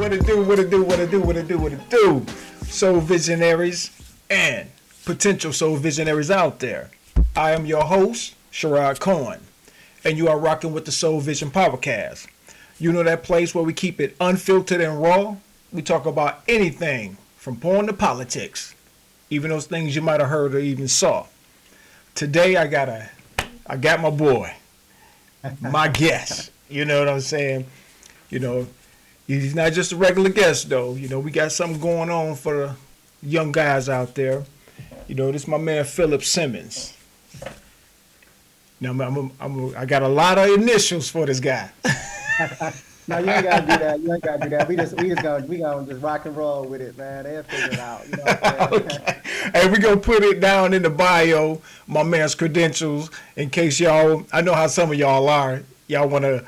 What it do, what it do, what it do, what it do, what it do. Soul visionaries and potential soul visionaries out there. I am your host, Sherrod Cohen, and you are rocking with the Soul Vision Podcast. You know that place where we keep it unfiltered and raw? We talk about anything from porn to politics, even those things you might have heard or even saw. Today I got my boy, my guest. You know what I'm saying? You know, he's not just a regular guest though. You know, we got something going on for the young guys out there. You know, this is my man Phillip Simmons. Now I got a lot of initials for this guy. No, you ain't gotta do that. You ain't gotta do that. We gonna just rock and roll with it, man. They'll figure it out. You know what I'm saying? Okay. Hey, we gonna put it down in the bio, my man's credentials, in case y'all. I know how some of y'all are. Y'all wanna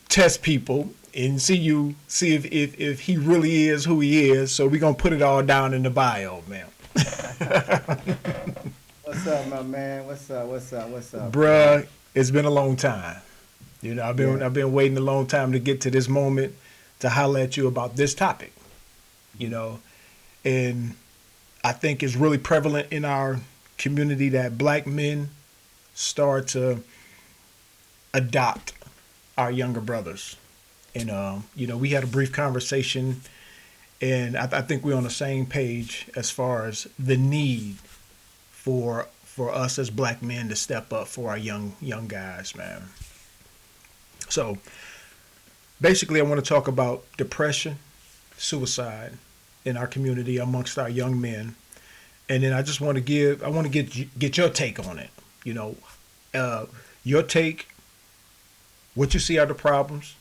test people and see if he really is who he is. So we gonna put it all down in the bio, man. What's up, my man? What's up? Bruh, it's been a long time. You know, Yeah. I've been waiting a long time to get to this moment to holler at you about this topic. You know, and I think it's really prevalent in our community that black men start to adopt our younger brothers. And you know, we had a brief conversation, and I think we're on the same page as far as the need for us as black men to step up for our young guys, man. So basically, I want to talk about depression, suicide in our community amongst our young men, and then I want to get your take on it. You know, your take, what you see are the problems,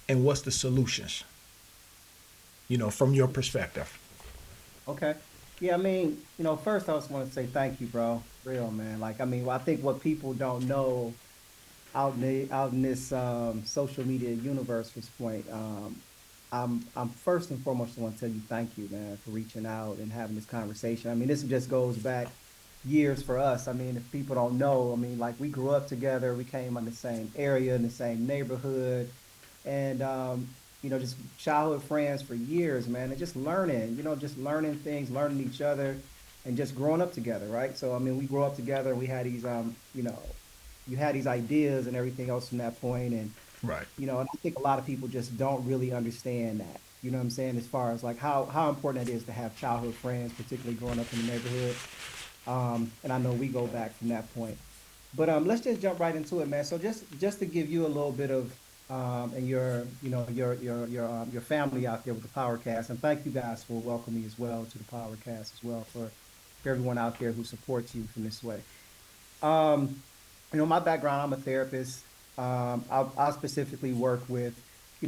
and what's the solutions. You know, from your perspective. Okay. Yeah, I mean, first I just want to say thank you, bro. Real man. Like, I mean, I think what people don't know out in this social media universe at this point, I'm first and foremost want to tell you thank you, man, for reaching out and having this conversation. I mean, this just goes back years for us. I mean, if people don't know, I mean, like we grew up together, we came in the same area, in the same neighborhood, and just childhood friends for years, man, and just learning things, learning each other, and just growing up together, right? So, I mean, we grew up together, and we had these, you had these ideas and everything else from that point, and Right. and I think a lot of people just don't really understand that. You know what I'm saying? As far as like how important it is to have childhood friends, particularly growing up in the neighborhood. And I know we go back from that point. But let's just jump right into it, man. So just to give you a little bit of and your family out there with the Powercast, and thank you guys for welcoming me as well to the Powercast as well for everyone out there who supports you from this way. Um, my background, I'm a therapist. I specifically work with,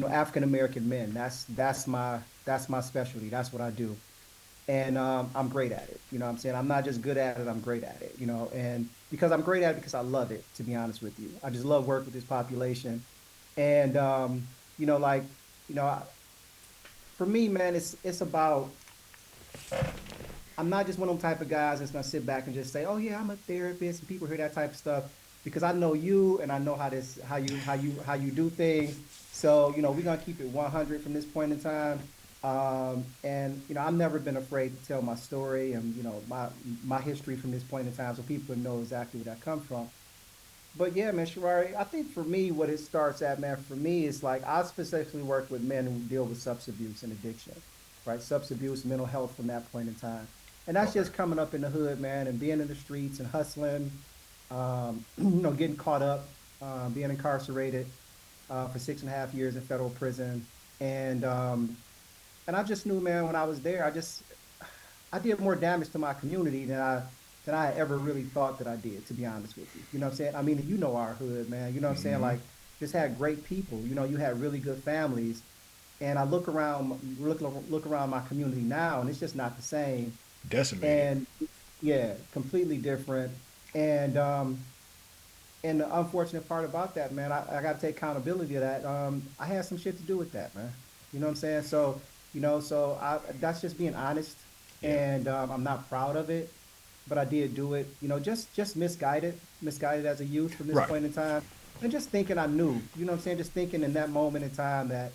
African American men. That's my specialty. That's what I do, and I'm great at it. You know what I'm saying? I'm not just good at it, I'm great at it, and because I'm great at it because I love it, to be honest with you. I just love working with this population. And like, you know, I, for me, man, it's about I'm not just one of them type of guys that's gonna sit back and just say, "Oh yeah, I'm a therapist," and people hear that type of stuff because I know you and I know how you do things. So we're gonna keep it 100 from this point in time. And I've never been afraid to tell my story and my history from this point in time, so people know exactly where that comes from. But yeah, man, Sharari, I think for me, what it starts at, man, for me, is like I specifically work with men who deal with substance abuse and addiction, right? Substance abuse, mental health from that point in time. And that's Okay. just coming up in the hood, man, and being in the streets and hustling, getting caught up, being incarcerated for 6.5 years in federal prison. And and I just knew, man, when I was there, I did more damage to my community than I ever really thought that I did, to be honest with you. You know what I'm saying? I mean, you know our hood, man. You know what I'm saying? Hmm. Like, just had great people. You had really good families. And I look around my community now, and it's just not the same. Decimated. And yeah, completely different. And and the unfortunate part about that, man, I got to take accountability of that. I had some shit to do with that, man. You know what I'm saying? So, that's just being honest, Yeah. and I'm not proud of it, but I did do it. Just misguided as a youth from this Right. point in time, and just thinking I knew. You know what I'm saying? Just thinking in that moment in time that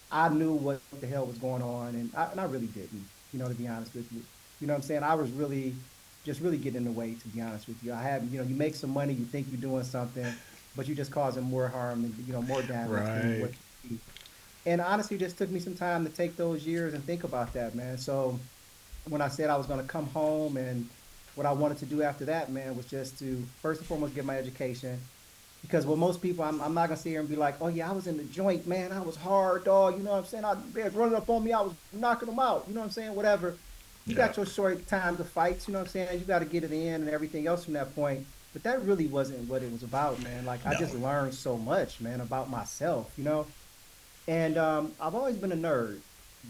I knew what the hell was going on, and I really didn't, to be honest with you. You know what I'm saying? I was really just really getting in the way, to be honest with you. I have, you make some money, you think you're doing something, but you're just causing more harm and, more damage than Right. what you see. And honestly, it just took me some time to take those years and think about that, man. So when I said I was going to come home and what I wanted to do after that, man, was just to first and foremost get my education. Because with most people, I'm not gonna sit here and be like, oh yeah, I was in the joint, man. I was hard, dog. You know what I'm saying? They was running up on me. I was knocking them out. You know what I'm saying? Whatever. You Yeah. got your short time to fight. You know what I'm saying? You got to get it in and everything else from that point. But that really wasn't what it was about, man. Like I just No. learned so much, man, about myself. And I've always been a nerd,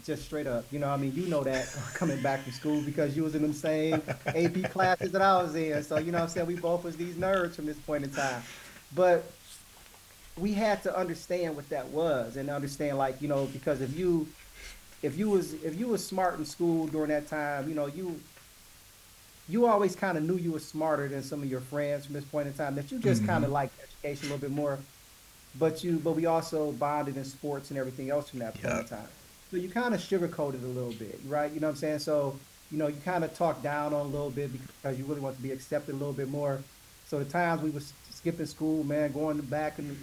just straight up. I mean, you know that coming back from school because you was in them same AP classes that I was in. So you know what I'm saying? We both was these nerds from this point in time. But we had to understand what that was and understand like, because if you was smart in school during that time, you always kind of knew you were smarter than some of your friends from this point in time, that you just kind Hmm. of liked education a little bit more, but we also bonded in sports and everything else from that point in Yep. time. So you kind of sugarcoated a little bit, right? You know what I'm saying? So, you kind of talked down on a little bit because you really want to be accepted a little bit more. So the times we was skipping school, man, going to the back in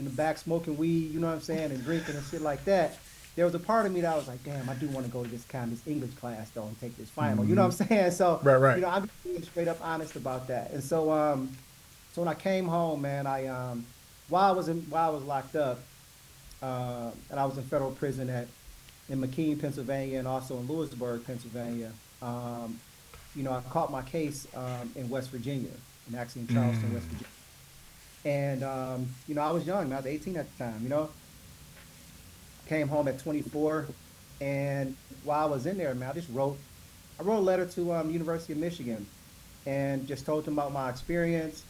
the back smoking weed, you know what I'm saying, and drinking and shit like that. There was a part of me that was like, damn, I do want to go to this English class though and take this final. You know Hmm. what I'm saying? So, Right. Right. I'm just being straight up honest about that. And so when I came home, man, while I was locked up, and I was in federal prison in McKean, Pennsylvania, and also in Lewisburg, Pennsylvania. I caught my case in West Virginia, and actually in Charleston, West Virginia. And I was young, man. I was 18 at the time. Came home at 24, and while I was in there, man, I wrote a letter to University of Michigan, and just told them about my experience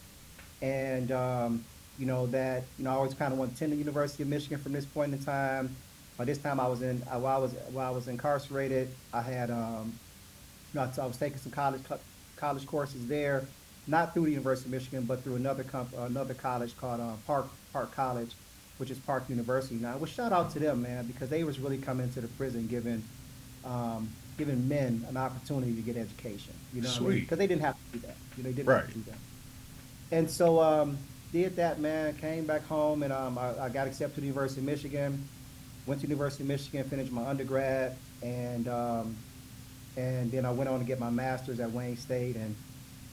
and that I always kind of want to attend the University of Michigan from this point in time. By this time, I was in while I was incarcerated. I had I was taking some college courses there, not through the University of Michigan, but through another college called Park College, which is Park University now. Well, shout out to them, man, because they was really coming to the prison giving men an opportunity to get education. You know what I mean? Sweet. Because they didn't have to do that. They didn't have Right. to do that. And so did that, man. Came back home and I got accepted to the University of Michigan. Went to the University of Michigan, finished my undergrad, and then I went on to get my master's at Wayne State, and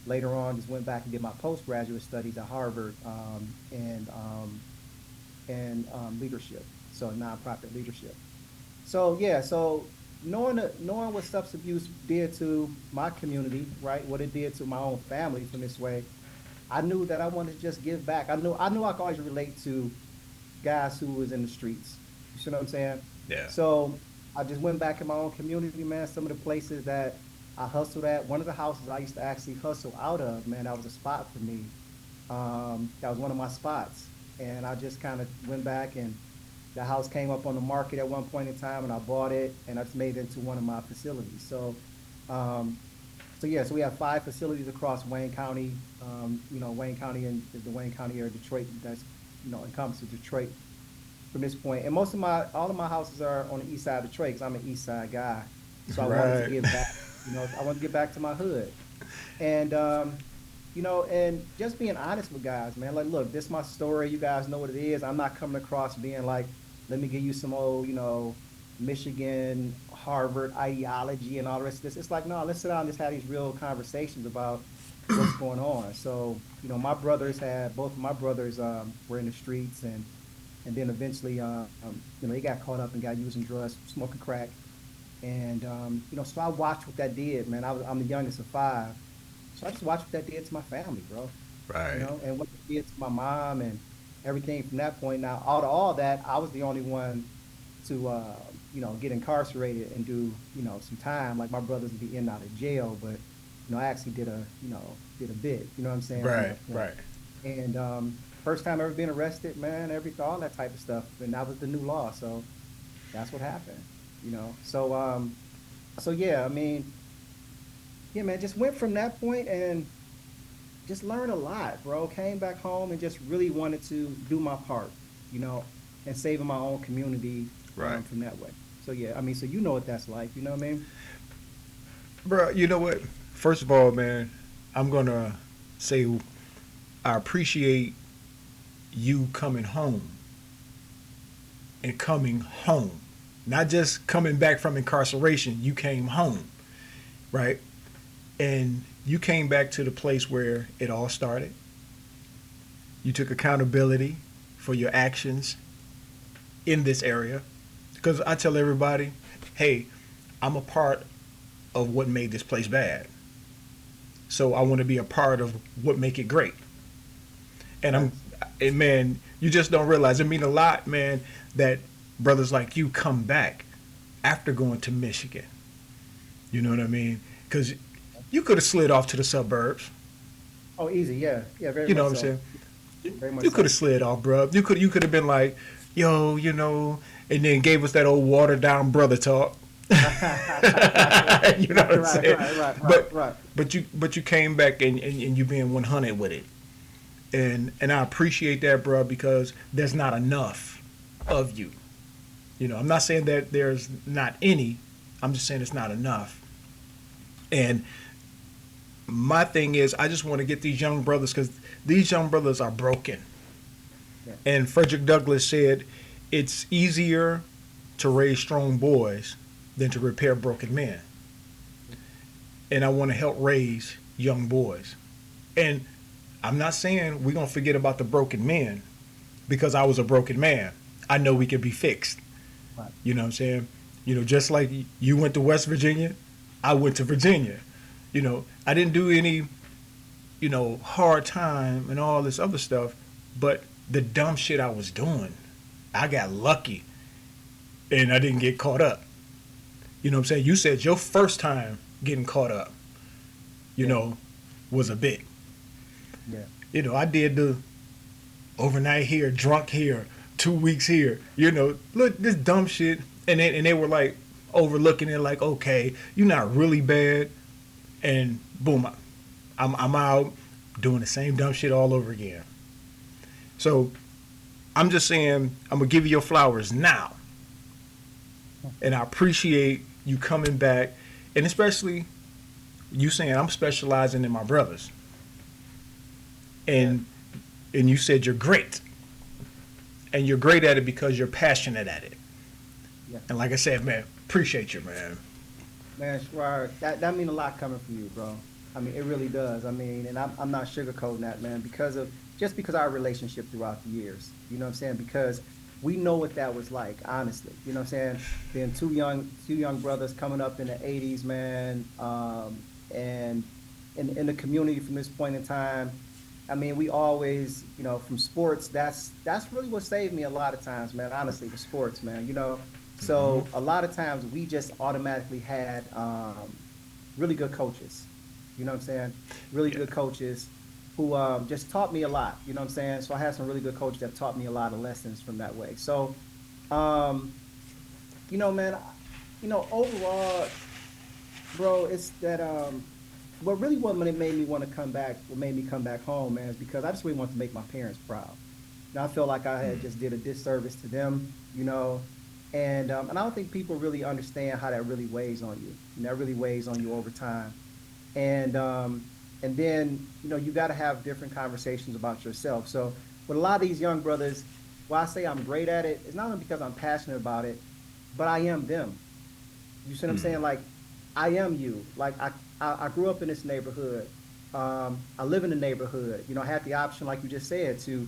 later on just went back and did my postgraduate studies at Harvard and leadership, so nonprofit leadership. So yeah, so knowing what substance abuse did to my community, right? What it did to my own family from this way, I knew that I wanted to just give back. I knew I could always relate to guys who was in the streets. You see what I'm saying? Yeah. So I just went back in my own community, man. Some of the places that I hustled at, one of the houses I used to actually hustle out of, man, that was a spot for me. That was one of my spots. And I just kind of went back and the house came up on the market at one point in time and I bought it and I just made it into one of my facilities. Um, so yeah, so we have 5 facilities across Wayne County. Wayne County and the Wayne County area, Detroit, that's, encompasses Detroit from this point. And all of my houses are on the east side of Detroit because I'm an east side guy. So I wanted to Right. give back, I wanted to get back to my hood. And, and just being honest with guys, man, like, look, this is my story. You guys know what it is. I'm not coming across being like, let me give you some old, Michigan, Harvard ideology and all the rest of this. It's like, no, let's sit down and just have these real conversations about what's going on. So, both of my brothers were in the streets and then eventually, they got caught up and got using drugs, smoking crack. And, so I watched what that did, man. I'm the youngest of 5. So I just watched what that did to my family, bro. Right. And what it did to my mom and everything from that point. Now, out of all that, I was the only one to, get incarcerated and do, some time. Like my brothers would be in and out of jail, but, I actually did a bit, you know what I'm saying, from Right. that point. Right. And first time ever being arrested, man, all that type of stuff. And that was the new law. So that's what happened. So yeah, I mean, yeah, man, just went from that point and just learned a lot, bro. Came back home and just really wanted to do my part, you know, and saving my own community Right. from that way. So yeah, I mean, so you know what that's like, you know what I mean? Bro, you know what? First of all, man, I'm gonna say I appreciate you coming home and coming home. Not just coming back from incarceration, you came home, right? And you came back to the place where it all started. You took accountability for your actions in this area. Because I tell everybody, hey, I'm a part of what made this place bad. So I want to be a part of what make it great. And Facts. and man, you just don't realize it mean a lot, man, that brothers like you come back after going to Michigan. You know what I mean? Because you could have slid off to the suburbs. Oh, easy, yeah, yeah, very You know much what I'm so, saying? very much You could so. have slid off, bro. You could have been like, yo, and then gave us that old watered down brother talk. You know Right, what I'm right, saying? right, right, right, But right. you came back and you being 100 with it, and I appreciate that, bro, because there's not enough of you. You know, I'm not saying that there's not any. I'm just saying it's not enough. And my thing is, I just want to get these young brothers because these young brothers are broken. Yeah, And Frederick Douglass said, it's easier to raise strong boys than to repair broken men. And I want to help raise young boys. And I'm not saying we're going to forget about the broken men because I was a broken man. I know we can be fixed. right. You know what I'm saying? You know, just like you went to West Virginia, I went to Virginia. You know, I didn't do any, hard time and all this other stuff, but the dumb shit I was doing, I got lucky and I didn't get caught up. You know what I'm saying? You said your first time getting caught up, you Yeah, know, was a bit. yeah, I did the overnight here, drunk here, 2 weeks here. Look this dumb shit, and they were like overlooking it, like, okay, you're not really bad, and boom, I'm out doing the same dumb shit all over again. So I'm just saying I'm gonna give you your flowers now, and I appreciate you coming back, and especially you saying I'm specializing in my brothers, yeah, and you said you're great, and you're great at it because you're passionate at it. yeah. And like I said, man, appreciate you, man. Man, Schreier, that mean a lot coming from you, bro. I mean, it really does. I mean, and I'm not sugarcoating that, man, because our relationship throughout the years. You know what I'm saying? Because we know what that was like, honestly. You know what I'm saying? Being two young brothers coming up in the '80s, man, and in the community from this point in time. I mean, we always, from sports. That's really what saved me a lot of times, man. Honestly, the sports, man. Hmm. So a lot of times we just automatically had really good coaches. You know what I'm saying? Really Yeah. good coaches who just taught me a lot. You know what I'm saying? So I had some really good coaches that taught me a lot of lessons from that way. So, um, man, overall, bro, it's that what really what made me want to come back, what made me come back home, man, is because I just really wanted to make my parents proud. I feel like I had just did a disservice to them, and I don't think people really understand how that really weighs on you. And that really weighs on you over time. And then you got to have different conversations about yourself. So with a lot of these young brothers, why I say I'm great at it, it's not only because I'm passionate about it, but I am them. You see what I'm saying? Like I am you. Like I grew up in this neighborhood. I live in the neighborhood. I had the option, like you just said, to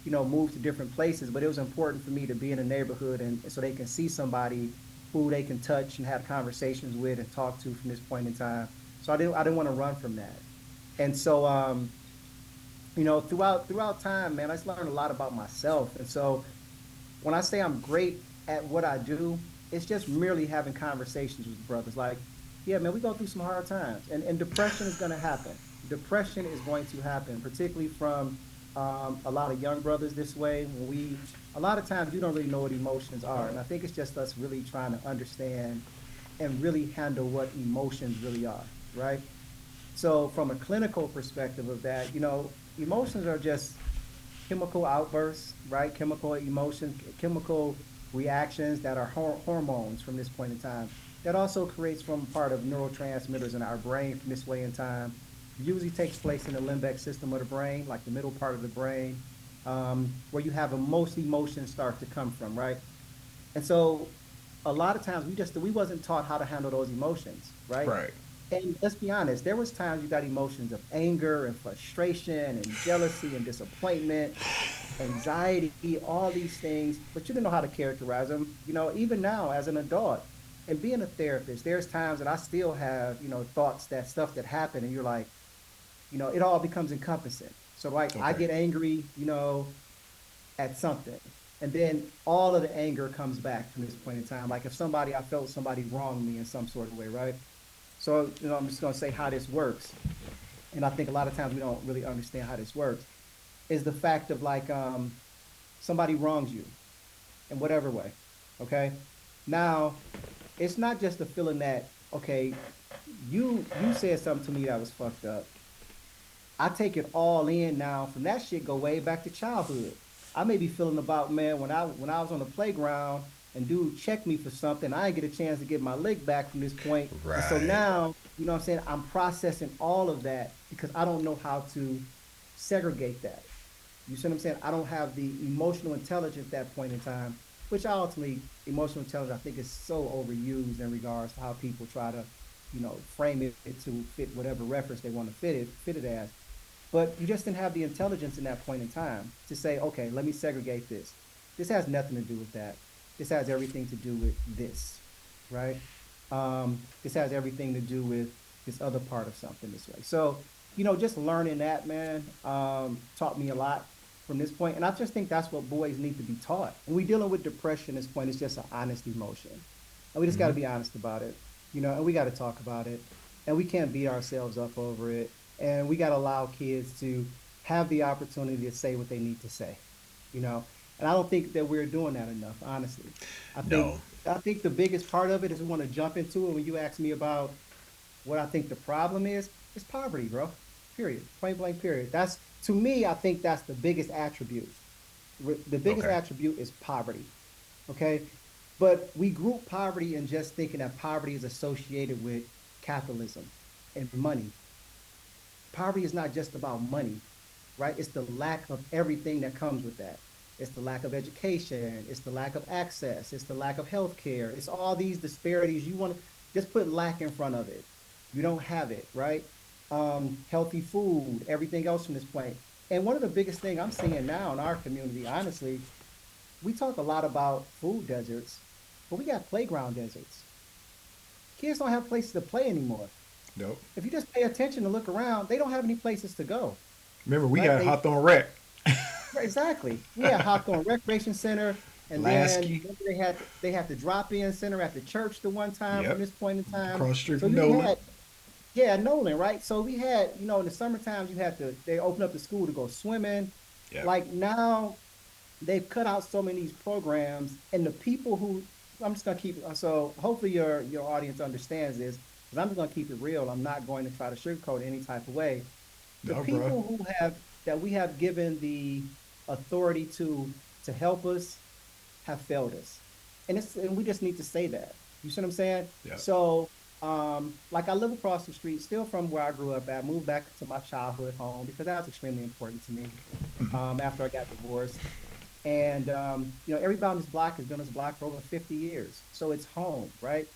move to different places, but it was important for me to be in a neighborhood and so they can see somebody who they can touch and have conversations with and talk to from this point in time. So I didn't want to run from that. And so throughout time, man, I just learned a lot about myself. And so when I say I'm great at what I do, it's just merely having conversations with brothers. Like, yeah, man, we go through some hard times, and depression is going to happen. Depression is going to happen, particularly from a lot of young brothers this way. A lot of times, you don't really know what emotions are, and I think it's just us really trying to understand and really handle what emotions really are, right? So, from a clinical perspective of that, emotions are just chemical outbursts, right? Chemical emotions, chemical reactions that are hormones from this point in time. That also creates from part of neurotransmitters in our brain from this way in time. Usually takes place in the limbic system of the brain, like the middle part of the brain, where you have most emotions start to come from, right? And so a lot of times we wasn't taught how to handle those emotions, right? Right. And let's be honest, there was times you got emotions of anger and frustration and jealousy and disappointment, anxiety, all these things, but you didn't know how to characterize them. Even now as an adult and being a therapist, there's times that I still have, thoughts, that stuff that happened, and you're like, it all becomes encompassing. So like I Okay. get angry, at something. And then all of the anger comes back from this point in time. Like if I felt somebody wronged me in some sort of way, right? So, I'm just going to say how this works. And I think a lot of times we don't really understand how this works is the fact of like, somebody wrongs you in whatever way. Okay. Now it's not just the feeling that, okay, you said something to me that was fucked up. I take it all in now. From that shit, go way back to childhood. I may be feeling about, man, when I was on the playground and dude checked me for something, I didn't get a chance to get my leg back from this point. And so Right. now, what I'm saying, I'm processing all of that because I don't know how to segregate that. You see what I'm saying? I don't have the emotional intelligence at that point in time, which ultimately emotional intelligence I think is so overused in regards to how people try to, frame it to fit whatever reference they want to fit it as. But you just didn't have the intelligence in that point in time to say, okay, let me segregate this. This has nothing to do with that. This has everything to do with this, right? This has everything to do with this other part of something this way. So, just learning that, man, taught me a lot from this point. And I just think that's what boys need to be taught. When we dealing with depression, this point, it's just an honest emotion. And we just got to Hmm. be honest about it, and we got to talk about it. And we can't beat ourselves up over it. And we got to allow kids to have the opportunity to say what they need to say, you know. And I don't think that we're doing that enough, honestly. I think No. I think the biggest part of it is we want to jump into it when you ask me about what I think the problem is, it's poverty, bro. Period. Point blank period. That's to me, I think that's the biggest attribute. The biggest Okay. attribute is poverty. Okay. But we group poverty in just thinking that poverty is associated with capitalism and money. Poverty is not just about money, right? It's the lack of everything that comes with that. It's the lack of education. It's the lack of access. It's the lack of health care. It's all these disparities. You want to just put lack in front of it. You don't have it, right? Healthy food, everything else from this point. And one of the biggest thing I'm seeing now in our community, honestly, we talk a lot about food deserts, but we got playground deserts. Kids don't have places to play anymore. Nope. If you just pay attention and look around, they don't have any places to go, Remember, we right? got They Hawthorne Rec. Right, exactly. We had Hawthorne Recreation Center, and then Lasky. they had the drop-in center at the church the one time from Yep. this point in time. Across the street So from you Nolan. had, yeah, Nolan, right? So we had, in the summer times you had to they open up the school to go swimming. Yep. Like now they've cut out so many of these programs, and the people who I'm just gonna keep so hopefully your audience understands this because I'm just gonna keep it real. I'm not going to try to sugarcoat it any type of way. The No, bro. people who have that we have given the authority to help us have failed us. And we just need to say that. You see what I'm saying? Yep. So like I live across the street, still from where I grew up at, moved back to my childhood home because that was extremely important to me after I got divorced. And everybody on this block has been on this block for over 50 years. So it's home, right?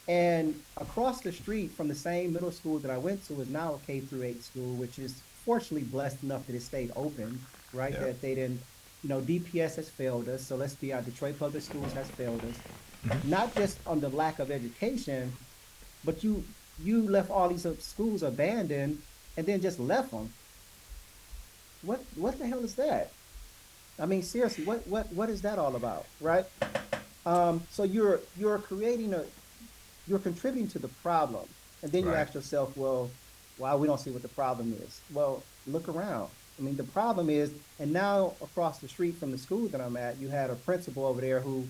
And across the street from the same middle school that I went to is now a K through 8 school, which is fortunately blessed enough that it stayed open, right? Yep. That they didn't, DPS has failed us. So let's be honest, Detroit Public Schools has failed us, not just on the lack of education, but you left all these schools abandoned and then just left them. What the hell is that? I mean, seriously, what is that all about, right? So you're contributing to the problem. And then you Right. ask yourself, well, why we don't see what the problem is? Well, look around. I mean, the problem is, and now across the street from the school that I'm at, you had a principal over there who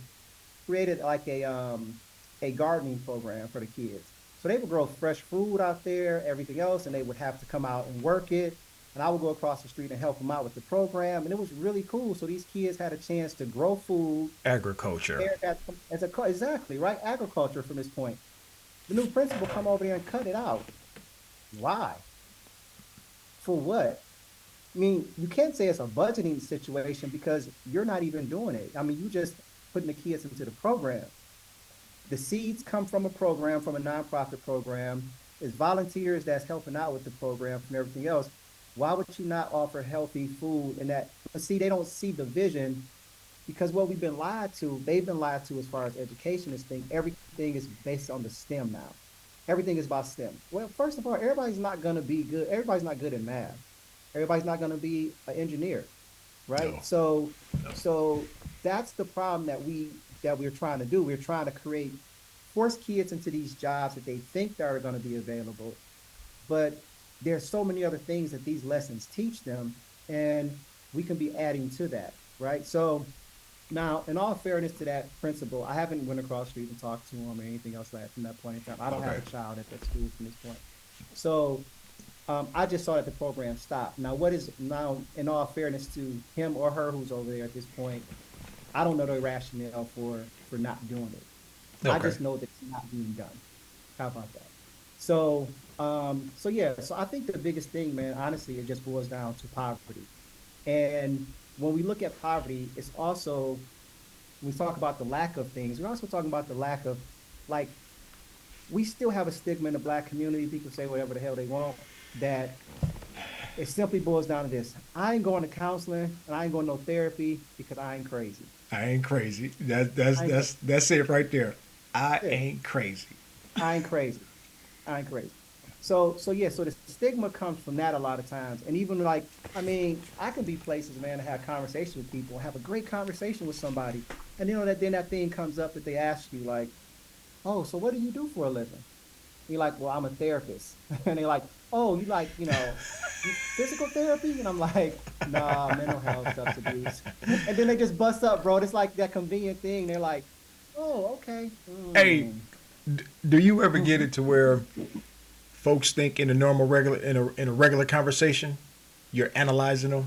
created like a gardening program for the kids. So they would grow fresh food out there, everything else, and they would have to come out and work it. and I would go across the street and help them out with the program, and it was really cool. So these kids had a chance to grow food, Agriculture. prepare that as a exactly right agriculture from this point. The new principal come over there and cut it out. Why? For what? I mean, you can't say it's a budgeting situation because you're not even doing it. I mean, you just putting the kids into the program. The seeds come from a program, from a nonprofit program. It's volunteers that's helping out with the program from everything else. Why would you not offer healthy food and that? But see, they don't see the vision because what we've been lied to, they've been lied to as far as education is thing. Everything is based on the STEM now. Everything is about STEM. Well, first of all, everybody's not going to be good. Everybody's not good at math. Everybody's not going to be an engineer, right? No. No. So that's the problem that we're trying to do. We're trying to force kids into these jobs that they think that are going to be available, but there's so many other things that these lessons teach them, and we can be adding to that, right? So now, in all fairness to that principal, I haven't went across the street and talked to him or anything else like that from that point in time. I don't have Okay. a child at that school from this point. So I just saw that the program stopped. Now, what is now, in all fairness to him or her who's over there at this point, I don't know the rationale for not doing it. I Okay. just know that it's not being done. How about that? So, so yeah. So I think the biggest thing, man, honestly, it just boils down to poverty. And when we look at poverty, it's also we talk about the lack of things. We're also talking about the lack of, like, we still have a stigma in the black community. People say whatever the hell they want. That it simply boils down to this: I ain't going to counseling and I ain't going to no therapy because I ain't crazy. I ain't crazy. That's I ain't crazy. that's it right there. I Yeah, ain't crazy. I ain't crazy. I ain't crazy. So yeah, so the stigma comes from that a lot of times. And even like, I mean, I can be places, man, to have conversations with people, have a great conversation with somebody. And you know that then that thing comes up that they ask you like, oh, so what do you do for a living? You're like, well, I'm a therapist. And they're like, oh, you like, physical therapy? And I'm like, nah, mental health, substance abuse. And then they just bust up, bro. It's like that convenient thing. They're like, oh, okay. Hey, Mm. do you ever get it to where folks think in a normal regular in a regular conversation, you're analyzing them?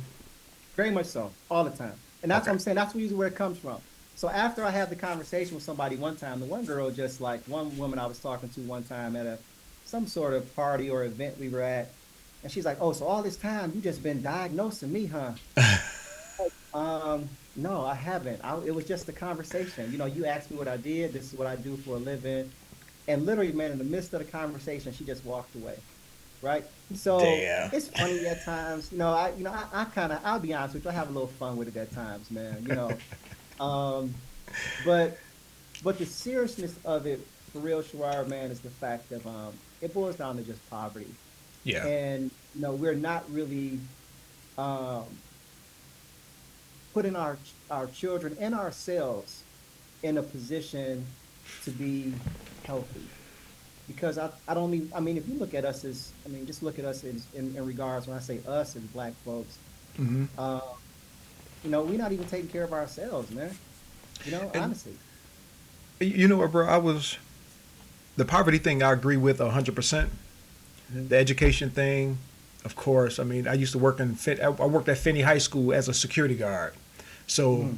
Very much so, all the time. And that's what Okay. I'm saying. That's usually where it comes from. So after I had the conversation with somebody one time, the one girl just like one woman I was talking to one time at a some sort of party or event we were at, and she's like, "Oh, so all this time you just been diagnosing me, huh?" No, I haven't. It was just a conversation. You asked me what I did. This is what I do for a living. And literally, man, in the midst of the conversation, she just walked away. Right. So Damn. it's funny at times. I kind of, I'll be honest with you, I have a little fun with it at times, man. Um, but the seriousness of it, for real, Sharar, man, is the fact that it boils down to just poverty, Yeah. and we're not really um, putting our children and ourselves in a position to be healthy. Because I don't mean, I mean, if you look at us as, I mean, just look at us in regards, when I say us as black folks, Hmm. uh, we're not even taking care of ourselves, man. And Honestly. you know what, bro? The poverty thing. I agree with 100%. Mhm. The education thing, of course. I mean, I used to work I worked at Finney High School as a security guard, so Mm.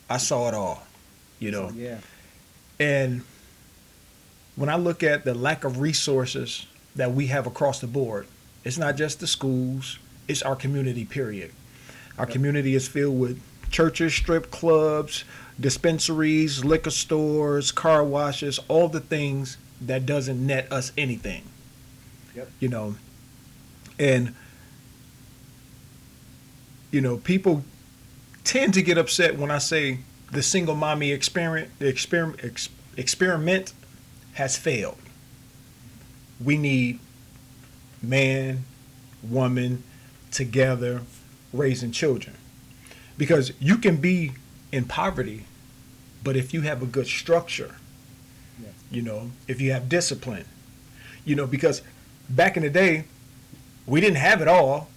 I saw it all. You So know, yeah, and when I look at the lack of resources that we have across the board, it's not just the schools, it's our community, period. Our yep, community is filled with churches, strip clubs, dispensaries, liquor stores, car washes, all the things that doesn't net us anything, yep, you know. And, people tend to get upset when I say the single mommy experiment has failed. We need man, woman together raising children. Because you can be in poverty, but if you have a good structure, yeah, if you have discipline, because back in the day, we didn't have it all,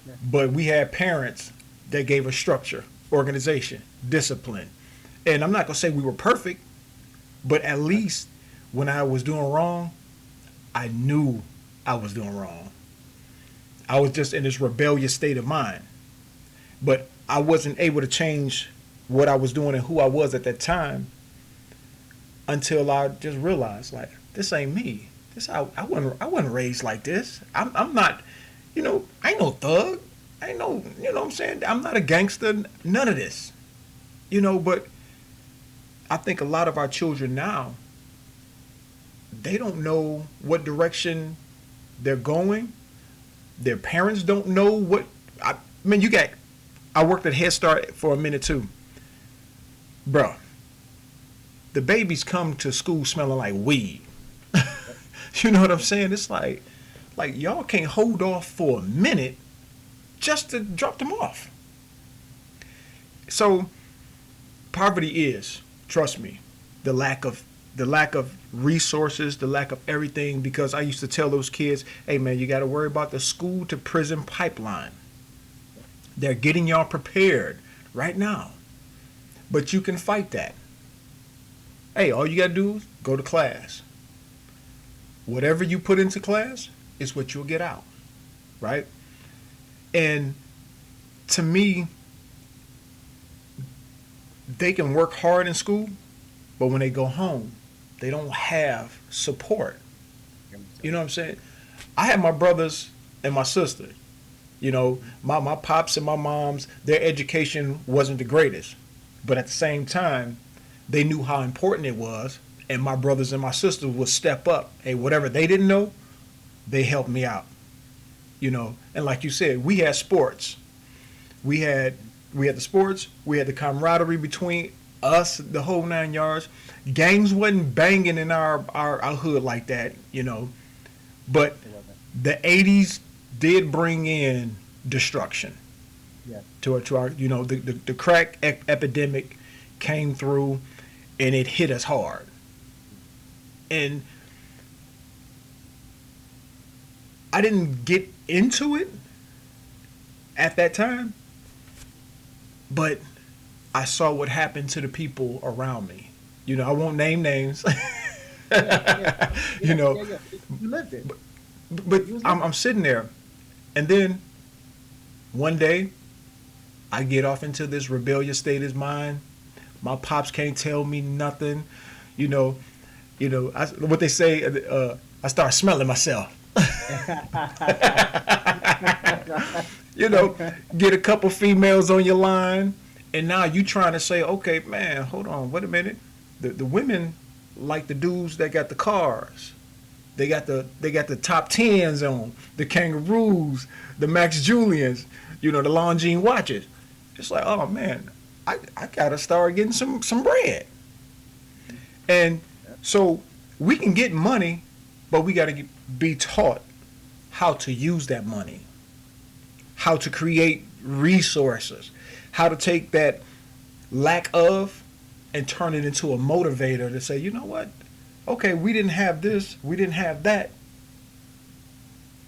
yeah, but we had parents that gave us structure, organization, discipline. And I'm not going to say we were perfect, but at right, least when I was doing wrong, I knew I was doing wrong. I was just in this rebellious state of mind. But I wasn't able to change what I was doing and who I was at that time until I just realized, like, this ain't me. I wasn't raised like this. I'm not, I ain't no thug. I ain't no, you know what I'm saying? I'm not a gangster. None of this. But I think a lot of our children now, they don't know what direction they're going. Their parents don't know what. I mean, I worked at Head Start for a minute too. Bruh, the babies come to school smelling like weed. You know what I'm saying? It's like y'all can't hold off for a minute just to drop them off. So poverty is, trust me, the lack of resources, the lack of everything. Because I used to tell those kids, hey man, you got to worry about the school to prison pipeline. They're getting y'all prepared right now, but you can fight that. Hey, all you got to do is go to class. Whatever you put into class is what you'll get out, right? And to me, they can work hard in school, but when they go home, they don't have support. You know what I'm saying? I had my brothers and my sister. My pops and my moms, their education wasn't the greatest. But at the same time, they knew how important it was. And my brothers and my sisters would step up. Hey, whatever they didn't know, they helped me out. And like you said, we had sports. We had the sports. We had the camaraderie between us, the whole 9 yards. Gangs wasn't banging in our hood like that, But the 80s did bring in destruction. Yeah. To our the crack epidemic came through, and it hit us hard. And I didn't get into it at that time, but I saw what happened to the people around me. I won't name names. Yeah. You lived it. But I'm sitting there, and then one day I get off into this rebellious state of mind. My pops can't tell me nothing. What they say, I start smelling myself. Get a couple females on your line, and now you trying to say, okay, man, hold on, wait a minute. The women like the dudes that got the cars. They got the top tens on, the kangaroos, the Max Julians, the Longines watches. It's like, oh man, I gotta start getting some bread. And so we can get money, but we gotta be taught how to use that money, how to create resources, how to take that lack of and turn it into a motivator to say, you know what? Okay, we didn't have this, we didn't have that.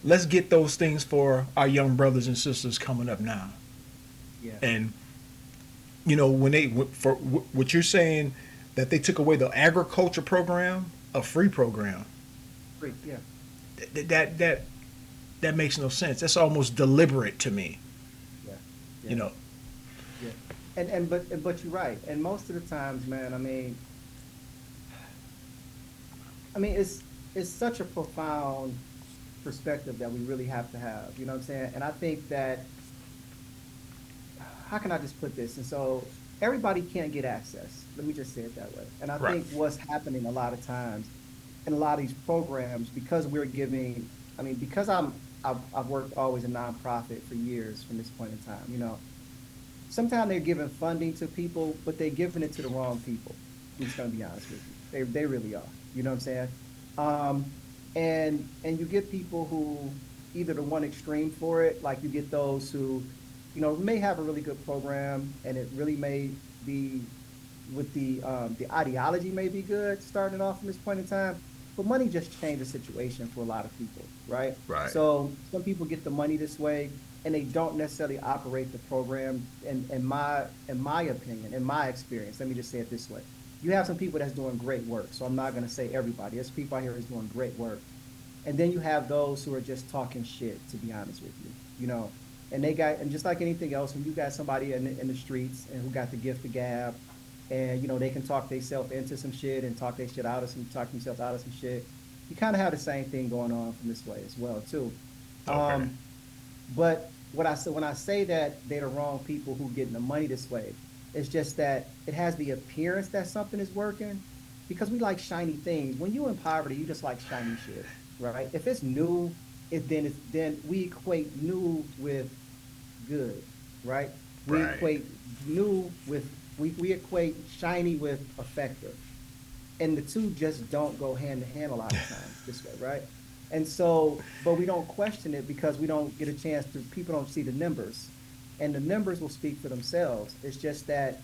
Let's get those things for our young brothers and sisters coming up now. Yeah. And for what you're saying, that they took away the agriculture program, a free program. Free, yeah. That makes no sense. That's almost deliberate to me. Yeah. Yeah. But you're right. And most of the times, man, I mean, it's such a profound perspective that we really have to have. You know what I'm saying? And I think that, how can I just put this? And so everybody can't get access. Let me just say it that way. And I think what's happening a lot of times in a lot of these programs, because we're giving, because I've worked always in nonprofit for years from this point in time, sometimes they're giving funding to people, but they're giving it to the wrong people. I'm just going to be honest with you. They really are. You know what I'm saying? And you get people who either the one extreme for it, like you get those who, may have a really good program, and it really may be with the ideology may be good starting off from this point in time, but money just changed the situation for a lot of people, right? Right. So some people get the money this way, and they don't necessarily operate the program. In my opinion, in my experience, let me just say it this way: you have some people that's doing great work. So I'm not going to say everybody. There's people out here who's doing great work, And then you have those who are just talking shit, to be honest with you, you know. And they got, and just like anything else, when you got somebody in the streets and who got the gift of gab, and you know they can talk themselves into some shit and talk their shit out of some, talk themselves out of some shit. You kind of have the same thing going on from this way as well too. Okay. Um, but what I say when I say that they're the wrong people who getting the money this way, it's just that it has the appearance that something is working because we like shiny things. When you in poverty, you just like shiny shit, right? If it's new, then we equate new with good, right? We Right. equate new with we equate shiny with effective, and the two just don't go hand in hand a lot of times this way, right? And so, but we don't question it because we don't get a chance to. People don't see the numbers, and the numbers will speak for themselves. It's just that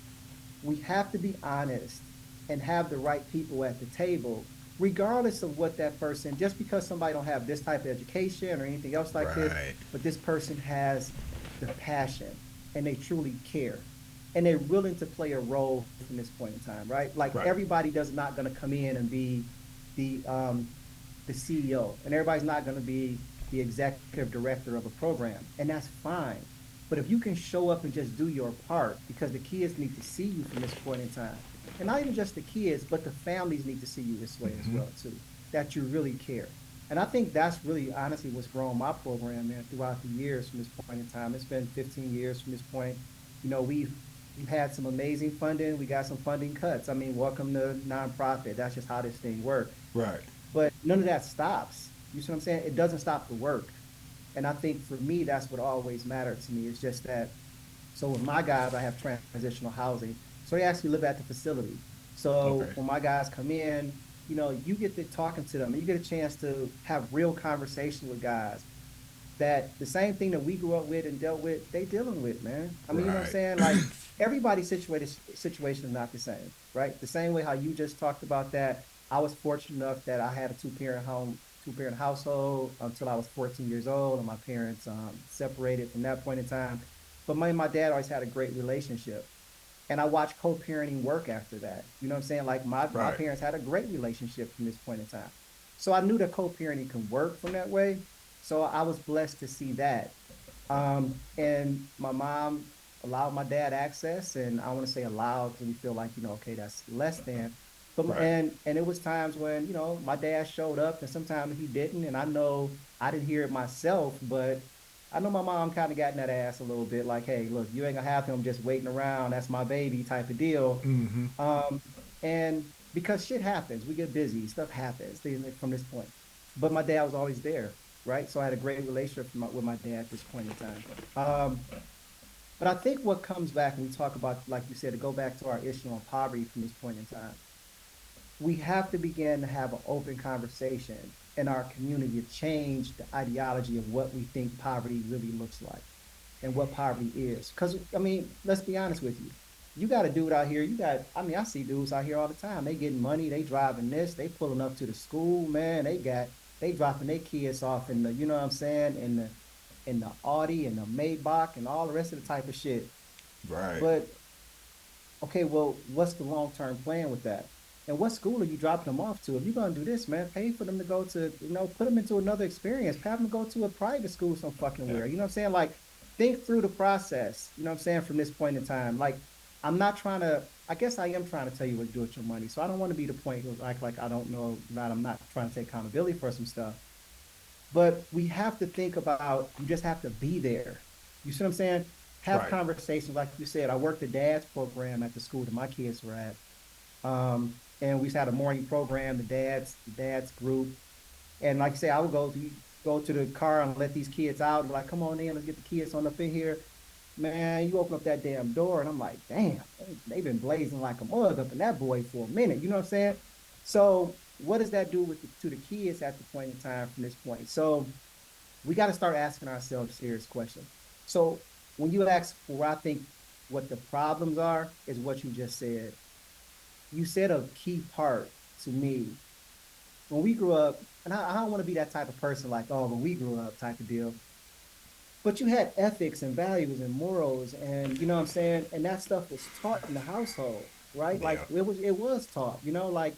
we have to be honest and have the right people at the table, regardless of what that person. Just because somebody don't have this type of education or anything else like this, Right. but this person has the passion and they truly care and they're willing to play a role from this point in time, right? Like Right. everybody does not going to come in and be the um, the CEO, and everybody's not going to be the executive director of a program, and that's fine. But if you can show up and just do your part, because the kids need to see you from this point in time, and not even just the kids, but the families need to see you this way as Hmm. well too, that you really care. And I think that's really honestly what's grown my program, man, throughout the years from this point in time. It's been 15 years from this point. You know, we've had some amazing funding. We got some funding cuts. I mean, welcome to nonprofit. That's just how this thing works. Right. But none of that stops. You see what I'm saying? It doesn't stop the work. And I think for me, that's what always mattered to me. It's just that, so with my guys, I have transitional housing. So they actually live at the facility. So Okay. when my guys come in, you know, you get to talking to them and you get a chance to have real conversation with guys that the same thing that we grew up with and dealt with, they dealing with, man. I mean, you know what I'm Right. saying? Like everybody's situation is not the same, right? The same way how you just talked about that. I was fortunate enough that I had a two parent household until I was 14 years old, and my parents separated from that point in time. But my dad always had a great relationship, and I watched co-parenting work after that. You know what I'm saying? Like my Right. parents had a great relationship from this point in time. So I knew that co-parenting can work from that way. So I was blessed to see that. And my mom allowed my dad access, and I want to say allowed because we feel like, you know, okay, that's less than. But Right. and it was times when, you know, my dad showed up and sometimes he didn't. And I know I didn't hear it myself, but I know my mom kind of got in that ass a little bit, like, hey, look, you ain't gonna have him just waiting around. That's my baby type of deal. Hmm. Um, and because shit happens, we get busy, stuff happens from this point. But my dad was always there, right? So I had a great relationship with my dad at this point in time. Um, but I think what comes back when we talk about, like you said, to go back to our issue on poverty from this point in time, we have to begin to have an open conversation in our community to change the ideology of what we think poverty really looks like and what poverty is. Because, I mean, let's be honest with you. You got a dude out here, I mean, I see dudes out here all the time. They getting money, they driving this, they pulling up to the school, man. They dropping their kids off in the, you know what I'm saying, in the Audi and the Maybach and all the rest of the type of shit. Right. But okay, well, what's the long term plan with that? And what school are you dropping them off to? If you're gonna do this, man, pay for them to go to, you know, put them into another experience. Have them go to a private school some fucking Yeah. where. You know what I'm saying? Like, think through the process. You know what I'm saying? From this point in time, like, I'm not trying to. I guess I am trying to tell you what to do with your money. So I don't want to be the point where like I don't know. Not I'm not trying to take accountability for some stuff. But we have to think about. You just have to be there. You see what I'm saying? Have Right. conversations, like you said. I worked the dad's program at the school that my kids were at, and we just had a morning program, the dad's group, and like I say, I would go to the car and let these kids out, and like, come on in, let's get the kids on up in here. Man, you open up that damn door, and I'm like, damn, they've been blazing like a mug up in that boy for a minute. You know what I'm saying? So, what does that do to the kids at the point in time from this point? So, we got to start asking ourselves serious questions. So, when you ask where I think what the problems are, is what you just said. You said a key part to me when we grew up, and I don't want to be that type of person like, oh, when we grew up type of deal. But you had ethics and values and morals, and you know what I'm saying, and that stuff was taught in the household, right? Like Yeah. it was taught, you know, like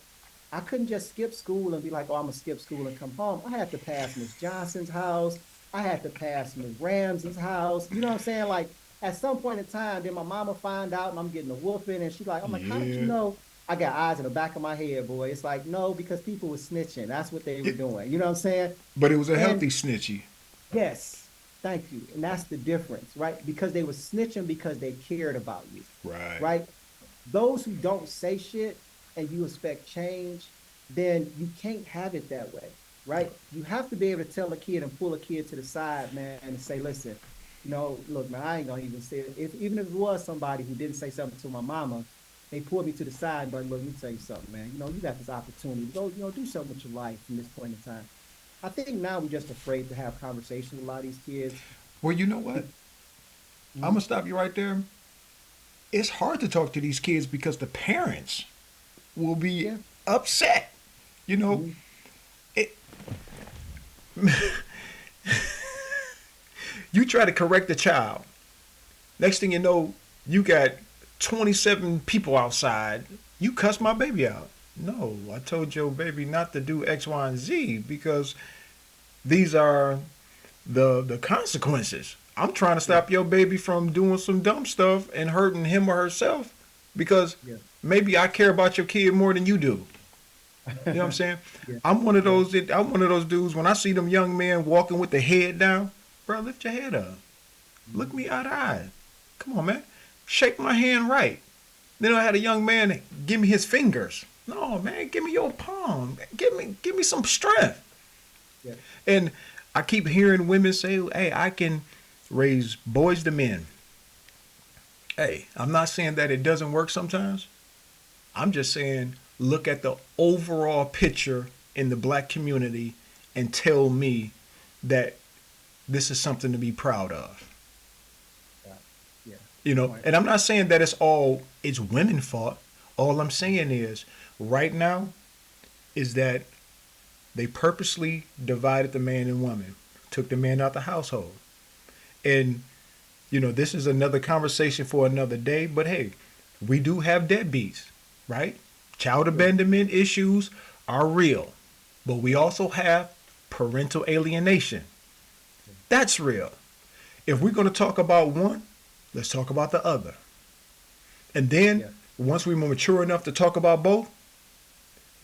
I couldn't just skip school and be like, oh, I'm gonna skip school and come home. I had to pass Miss Johnson's house. I had to pass Miss Ramsey's house. You know what I'm saying? Like at some point in time, then my mama find out and I'm getting a whooping, and she's like, I'm like, how did you Yeah. know? I got eyes in the back of my head, boy. It's like, no, because people were snitching. That's what they were It, doing. You know what I'm saying? but it was a And healthy snitchy. yes, thank you. And that's the difference, right? Because they were snitching because they cared about you, Right. right? Those who don't say shit and you expect change, then you can't have it that way, right? You have to be able to tell a kid and pull a kid to the side, man, and say, listen, look, man, I ain't gonna even say it. If even if it was somebody who didn't say something to my mama, they pulled me to the side, but look, let me tell you something, man. You got this opportunity. Go, do something with your life from this point in time. I think now we're just afraid to have conversations with a lot of these kids. Well, you know what? I'm gonna Mhm. stop you right there. It's hard to talk to these kids because the parents will be Yeah. upset. You know, Mhm. it, you try to correct the child. Next thing you know, you got 27 people outside. You cuss my baby out. No, I told your baby not to do X, Y, and Z because these are the consequences. I'm trying to Yeah. stop your baby from doing some dumb stuff and hurting him or herself because Yeah. maybe I care about your kid more than you do. You know what I'm saying? Yeah. I'm one of Yeah. those. I'm one of those dudes. When I see them young men walking with the head down, bro, lift your head up. Look Mhm. me eye to eye. Come on, man. Shake my hand right. Then I had a young man give me his fingers. No, man, give me your palm. Give me some strength. Yeah. And I keep hearing women say, "Hey, I can raise boys to men." Hey, I'm not saying that it doesn't work sometimes. I'm just saying look at the overall picture in the black community and tell me that this is something to be proud of. Yeah. Yeah. You Good know, point. and I'm not saying that it's women fault. All I'm saying is right now is that they purposely divided the man and woman, took the man out the household. And this is another conversation for another day, but hey, we do have deadbeats, right? Child Yeah. abandonment issues are real, but we also have parental alienation. Yeah. That's real. If we're going to talk about one, let's talk about the other. And then Yeah. once we're mature enough to talk about both,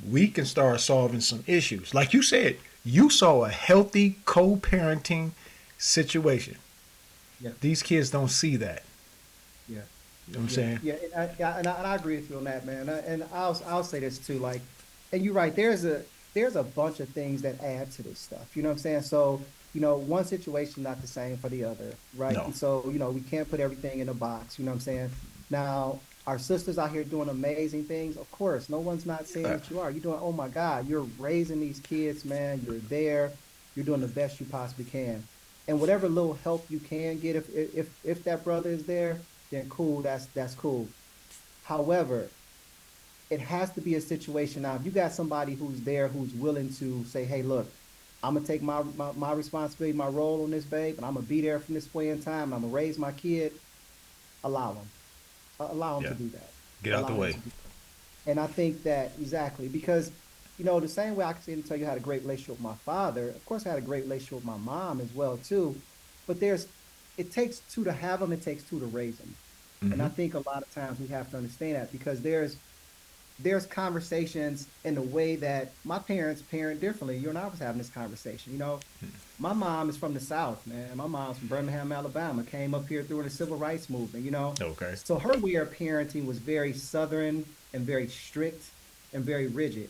we can start solving some issues. Like you said, you saw a healthy co parenting situation. Yeah. These kids don't see that. Yeah. You know what I'm Yeah. saying? Yeah. And I agree with you on that, man. And I'll say this too, like, and you're right. There's a bunch of things that add to this stuff. You know what I'm saying? So, one situation not the same for the other, right? No. And so, we can't put everything in a box. You know what I'm saying? Now, our sisters out here doing amazing things. Of course, no one's not saying Yeah. that you are. You're doing, oh my God, you're raising these kids, man. You're there. You're doing the best you possibly can. And whatever little help you can get, if that brother is there, then cool, that's cool. However, it has to be a situation now. If you got somebody who's there who's willing to say, hey, look, I'm gonna take my responsibility, my role on this, babe, and I'm gonna be there from this point in time, and I'm gonna raise my kid, allow them. Allow them Yeah. to do that. Get out the Allow them way. to do that. And I think that exactly because the same way I can say and tell you I had a great relationship with my father, of course I had a great relationship with my mom as well too. But it takes two to have them, it takes two to raise them. And Mm-hmm. I think a lot of times we have to understand that because there's conversations in the way that my parents parent differently. You and I was having this conversation. My mom is from the South, man. My mom's from Birmingham, Alabama, came up here during the civil rights movement. Okay. So her way of parenting was very Southern and very strict and very rigid.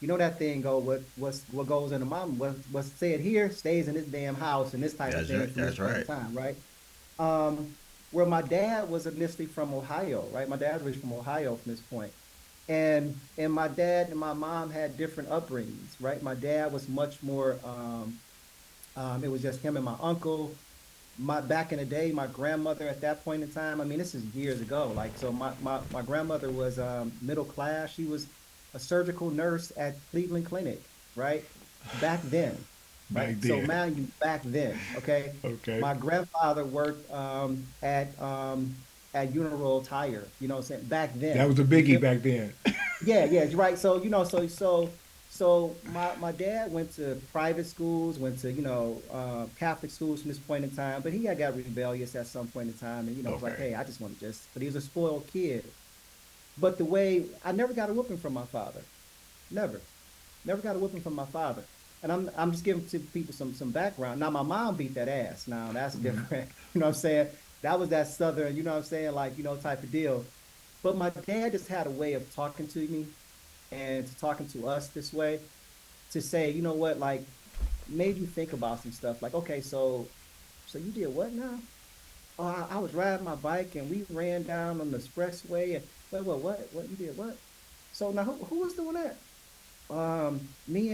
That thing go what goes into mom, what's said here stays in this damn house and this type of That's thing right. from this That's point in right. time, right? Where my dad was initially from Ohio, right? My dad's originally from Ohio from this point. And my dad and my mom had different upbringings, right? My dad was much more it was just him and my uncle. My back in the day, my grandmother at that point in time, I mean, this is years ago. Like, so my grandmother was middle class. She was a surgical nurse at Cleveland Clinic, right? Back then, right? Back So then. man, you back then, okay? Okay. My grandfather worked at at Uniroyal Tire, you know what I'm saying? Back That then. was a You biggie feel back then. yeah, yeah, you're right. So, so my dad went to private schools, went to, Catholic schools from this point in time, but he had got rebellious at some point in time and, was like, Okay. hey, I just want to but he was a spoiled kid. But the way I never got a whooping from my father. Never. Never got a whooping from my father. And I'm just giving to people some background. Now my mom beat that ass. Now that's Mhm. different. You know what I'm saying? That was that southern, you know what I'm saying, like, type of deal. But my dad just had a way of talking to me and talking to us this way to say, you know what, like made you think about some stuff. Like, okay, so you did what now? Oh, I was riding my bike and we ran down on the expressway and what you did what? So now who was doing that? Me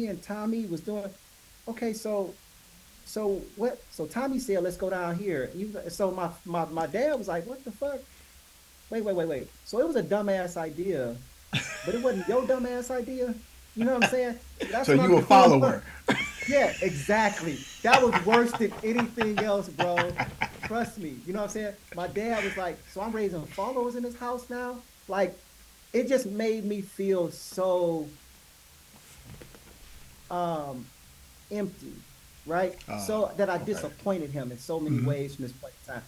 and Tommy was doing. Okay, so what? So Tommy said, let's go down here. So my dad was like, what the fuck? Wait. So it was a dumbass idea, but it wasn't your dumbass idea. You know what I'm saying? That's So what you a I'm doing. follower. Yeah, exactly. That was worse than anything else, bro. Trust me. You know what I'm saying? My dad was like, so I'm raising followers in this house now? Like, it just made me feel so um empty, right? So that I Okay. disappointed him in so many Hmm. ways from this point in time.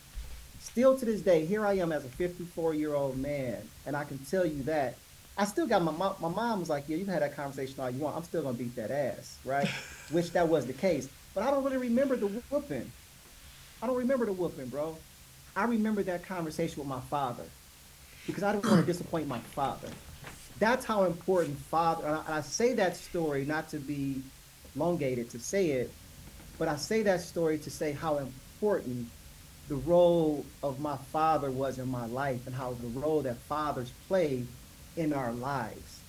Still to this day, here I am as a 54-year-old man, and I can tell you that I still got my mom was like, yeah, you can have that conversation all you want. I'm still gonna beat that ass, right? Which that was the case. But I don't really remember the whooping. I don't remember the whooping, bro. I remember that conversation with my father because I didn't want to disappoint my father. That's how important father, and I say that story not to be elongated to say it, but I say that story to say how important the role of my father was in my life and how the role that fathers play in our lives.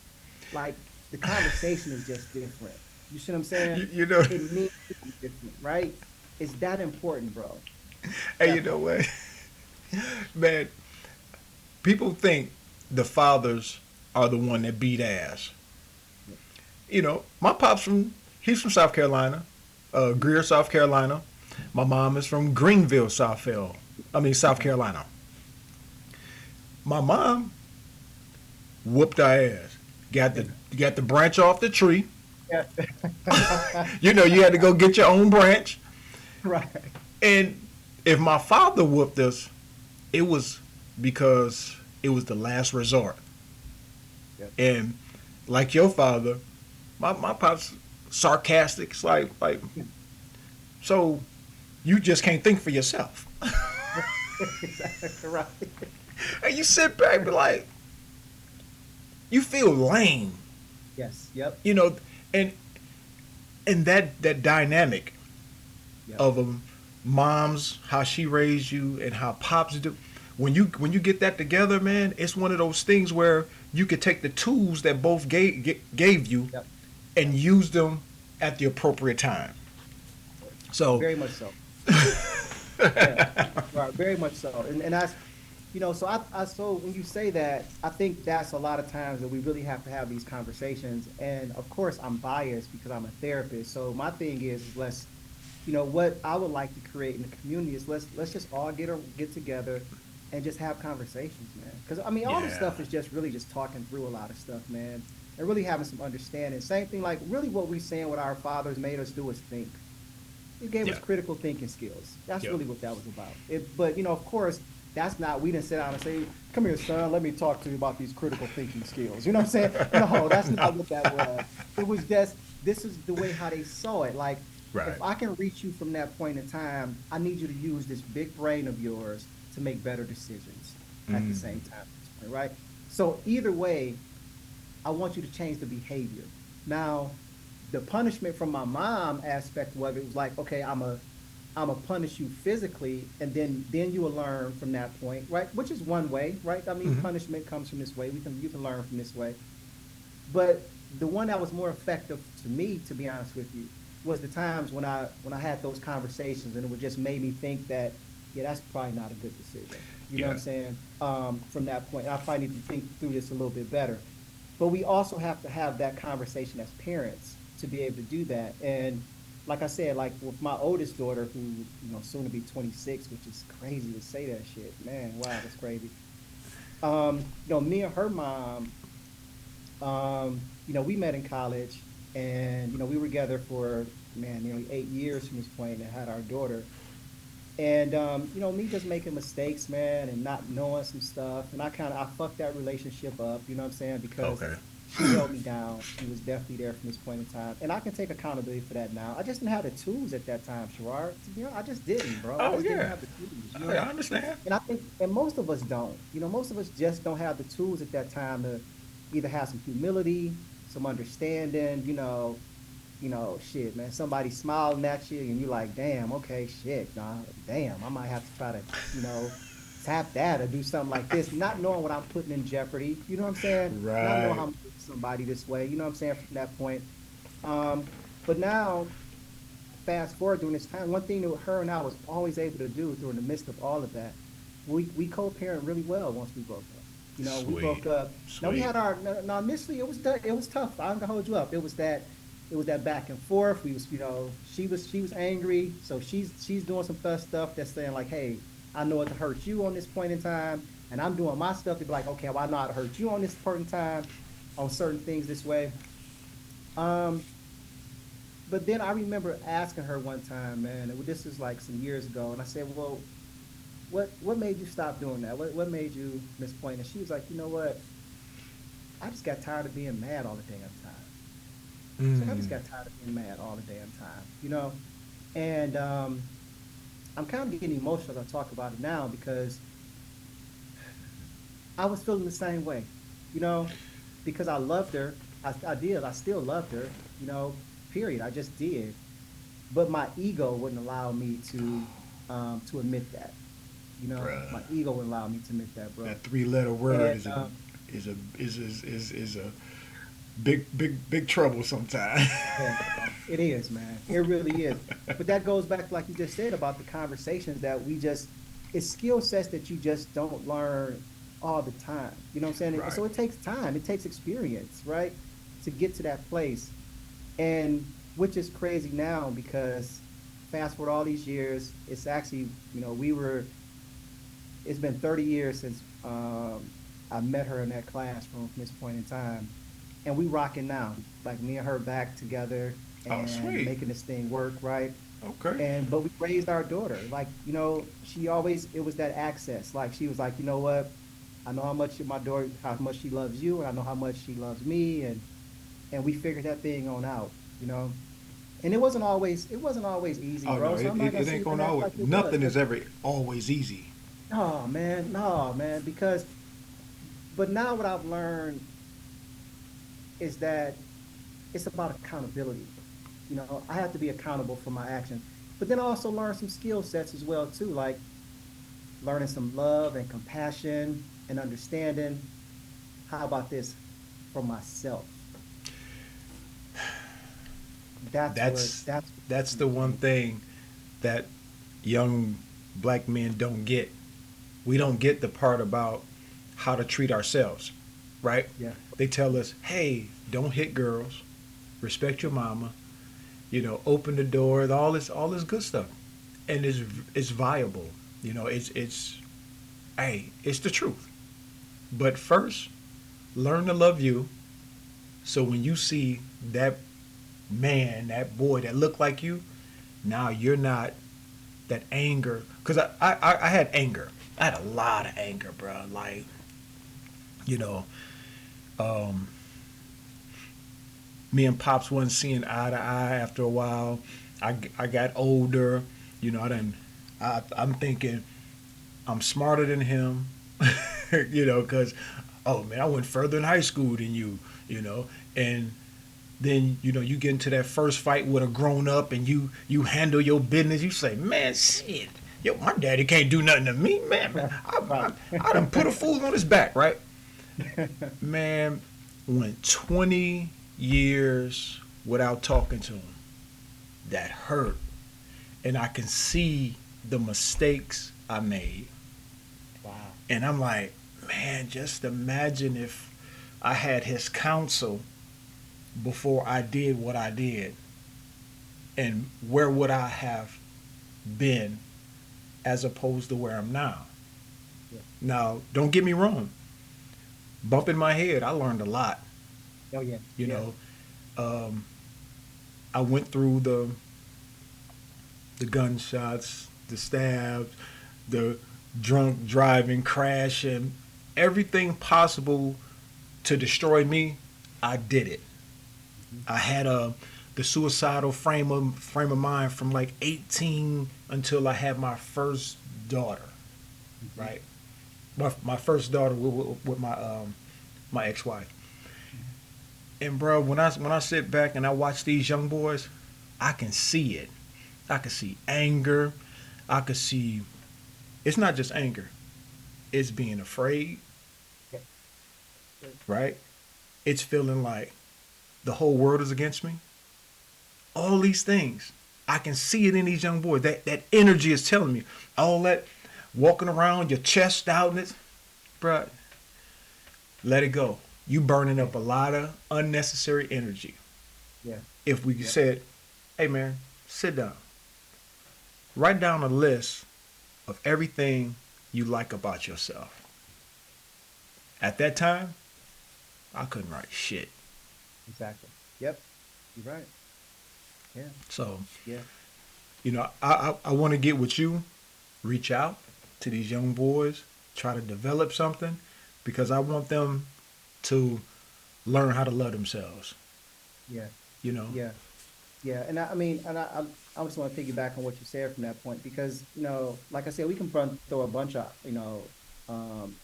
Like the conversation is just different. You see what I'm saying? You know, It means to be different, right? It's that important, bro. hey, you That know part. what, man? People think the fathers are the one that beat ass. Yeah. My pop's he's from South Carolina, Mhm. Greer, South Carolina. My mom is from Greenville, South Okay. Carolina. My mom whooped our ass. Got the Yeah. got the branch off the tree. Yeah. You had to go get your own branch. Right. And if my father whooped us, it was because it was the last resort. Yep. And like your father, my pop's sarcastic. It's like so you just can't think for yourself. Exactly right. And you sit back and be like, you feel lame, Yes. Yep. you know, and that dynamic Yep. of mom's how she raised you and how pops do. When you get that together, man, it's one of those things where you could take the tools that both gave you Yep. and Yep. use them at the appropriate time. So, Very much so. Yeah. Right. Very much so. And that's, so so when you say that, I think that's a lot of times that we really have to have these conversations. And of course, I'm biased because I'm a therapist. So my thing is let's, what I would like to create in the community is let's just all get together and just have conversations, man. Because I mean, all this yeah, stuff is just really just talking through a lot of stuff, man, and really having some understanding. Same thing, like really what we saying, what our fathers made us do is think. It gave us yeah, critical thinking skills. That's yeah. really what that was about. But of course, that's not. We didn't sit down and say, "Come here, son. Let me talk to you about these critical thinking skills." You know what I'm saying? No, that's No, not what that was. It was just this is the way how they saw it. Like, if right. I can reach you from that point in time, I need you to use this big brain of yours to make better decisions at the Mm, same time. At this point, right? So either way, I want you to change the behavior. Now, the punishment from my mom aspect was it was like, okay, I'm a punish you physically, and then you will learn from that point, right? Which is one way, right? I mean, hmm. punishment comes from this way. You can learn from this way. But the one that was more effective to me, to be honest with you, was the times when I had those conversations, and it would just made me think that, yeah, that's probably not a good decision. You know what I'm Yeah, saying? From that point, I probably need to think through this a little bit better. But we also have to have that conversation as parents to be able to do that. And like I said, like with my oldest daughter, who soon to be 26, which is crazy to say that shit. Man, wow, that's crazy. Me and her mom, we met in college, and we were together for, man, nearly 8 years from this point, and had our daughter. And me just making mistakes, man, and not knowing some stuff, and I fucked that relationship up. You know what I'm saying? Because Okay. she held me down. She was definitely there from this point in time, and I can take accountability for that now. I just didn't have the tools at that time, Sherrod. To be honest, I just didn't, bro. I Oh just didn't yeah. have the tools. I understand. And I think, and most of us don't. Most of us just don't have the tools at that time to either have some humility, some understanding. Shit, man. Somebody smiling at you, and you're like, damn, okay, shit, nah, damn, I might have to try to, you know, tap that or do something like this, not knowing what I'm putting in jeopardy. You know what I'm saying? Not knowing how Right. I'm putting somebody this way. You know what I'm saying? From that point. Um, but now, fast forward during this time, one thing that her and I was always able to do during the midst of all of that, we co-parent really well once we broke up. We Sweet. broke up. Now we Sweet. had our now initially it was tough. I'm gonna hold you up. It was that back and forth. We was she was angry, so she's doing some tough stuff that's saying like, hey, I know it to hurt you on this point in time, and I'm doing my stuff to be like, okay, well I know how to hurt you on this point in time, on certain things this way. Um, but then I remember asking her one time, man, this was like some years ago, and I said, well, what made you stop doing that? What made you miss point? And she was like, you know what? I just got tired of being mad all the damn time. She's like, I just Mm. got tired of being mad all the damn time. And I'm kind of getting emotional as I talk about it now because I was feeling the same way, you know, because I loved her. I did. I still loved her, period. I just did. But my ego wouldn't allow me to admit that. Bruh. My ego wouldn't allow me to admit that, bro. That three-letter word And is a big trouble sometimes. yeah, bro, it is, man. It really is. But that goes back to like you just said about the conversations that it's skill sets that you just don't learn all the time. You know what I'm saying? And Right. so it takes time, it takes experience, right? To get to that place. And which is crazy now because fast forward all these years, it's actually, it's been 30 years since I met her in that classroom from this point in time. And we rocking now. Like me and her back together Oh, and sweet. making this thing work, right? Okay. But we raised our daughter. Like, she always it was that access. Like she was like, you know what? I know how much she loves you, and I know how much she loves me, and we figured that thing on out, you know. And it wasn't always easy, Oh no, bro. So I'm not gonna it sit ain't here and gonna act always. like it was. Nothing is ever always easy. No, man, no, man. But now what I've learned is that it's about accountability. I have to be accountable for my actions. But then I also learn some skill sets as well too, like learning some love and compassion and understanding. How about this for myself? That's where That's that's that's the one thing that young black men don't get. We don't get the part about how to treat ourselves, right? yeah, They tell us, "Hey, don't hit girls, respect your mama, open the door, all this good stuff," and it's viable. It's the truth. But first, learn to love you, so when you see that man, that boy that look like you, now you're not that anger. Because I had anger. I had a lot of anger, bro. Like, you know, um, me and Pops wasn't seeing eye to eye after a while. I got older. I'm thinking I'm smarter than him, because, oh man, I went further in high school than you know. And then, you get into that first fight with a grown up and you handle your business. You say, man, shit, yo, my daddy can't do nothing to me, man. right. I done put a fool on his back, right? Man, went 20 years without talking to him. That hurt. And I can see the mistakes I made. Wow. And I'm like, man, just imagine if I had his counsel before I did what I did. and where would I have been as opposed to where I'm now. Yeah. Now, don't get me wrong. Bumping my head, I learned a lot. Oh yeah. You Yeah. know, um, I went through the gunshots, the stabs, the drunk driving, crashing, everything possible to destroy me. I did it. Hmm. I had the suicidal frame of mind from like 18 until I had my first daughter. Hmm. Right, my first daughter with my ex-wife. And bro, when I sit back and I watch these young boys, I can see it. I can see anger. I can see it's not just anger. It's being afraid, Yeah. Yeah. right? It's feeling like the whole world is against me. All these things. I can see it in these young boys. That energy is telling me. All that walking around, your chest out, and it's, bruh, let it go. You burning Yeah. up a lot of unnecessary energy. Yeah. If we Yeah. said, hey man, sit down. Write down a list of everything you like about yourself. At that time, I couldn't write shit. Exactly. Yep. You're right. Yeah. So, Yeah. I want to get with you, reach out to these young boys, try to develop something because I want them to learn how to love themselves. Yeah. You know? Yeah. Yeah, and I mean, and I just want to piggyback on what you said from that point because, like I said, we can throw a bunch of,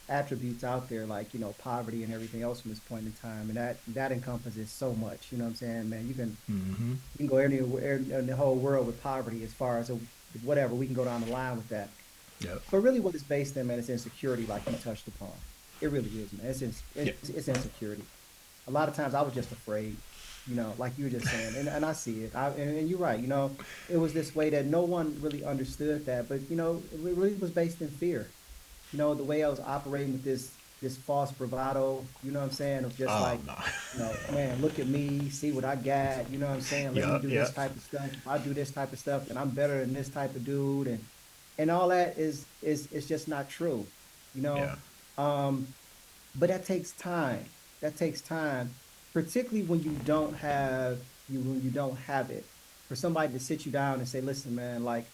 attributes out there like, poverty and everything else from this point in time, and that encompasses so much. You know what I'm saying, man? Mm-hmm. You can go anywhere in the whole world with poverty as far as whatever. We can go down the line with that. Yep. But really, what it's based in, man, is insecurity, like you touched upon. It really is, man. Yep. It's insecurity. A lot of times, I was just afraid, like you were just saying, and I see it. And you're right. It was this way that no one really understood that, but it really was based in fear. The way I was operating with this false bravado. You know what I'm saying? Of just Oh like, no. man, look at me, see what I got. You know what I'm saying? Let me Yep. do this Yep. type of stuff. If I do this type of stuff, then I'm better than this type of dude, and all that is just not true. You know, Yeah. um, but that takes time. That takes time, particularly when you don't have it. For somebody to sit you down and say, "Listen, man, like,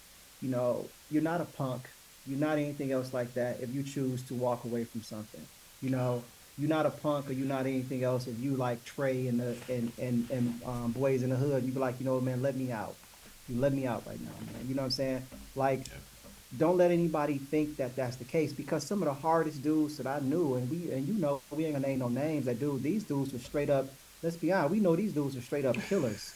you're not a punk. You're not anything else like that. If you choose to walk away from something, you know, you're not a punk or you're not anything else. If you like Trey and the and Boys in the Hood, you be like, man, let me out. You let me out right now, man. You know what I'm saying? Like, Yep. don't let anybody think that that's the case because some of the hardest dudes that I knew, and we ain't gonna name no names. These dudes were straight up. Let's be honest, we know these dudes are straight up killers.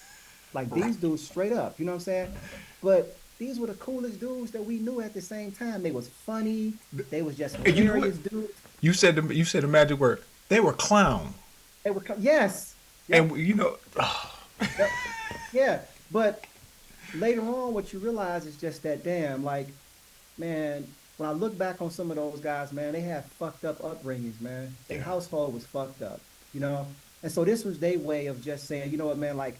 Like Right. these dudes straight up, you know what I'm saying? But these were the coolest dudes that we knew at the same time. They was funny. They was just And you know what? hilarious dudes. You said the magic word. They were clown. Yes, And yep, yep, yeah. But later on, what you realize is just that damn, like, man, when I look back on some of those guys, man, they had fucked up upbringings, man. Their yeah. household was fucked up, you know? And so this was their way of just saying, you know what, man, like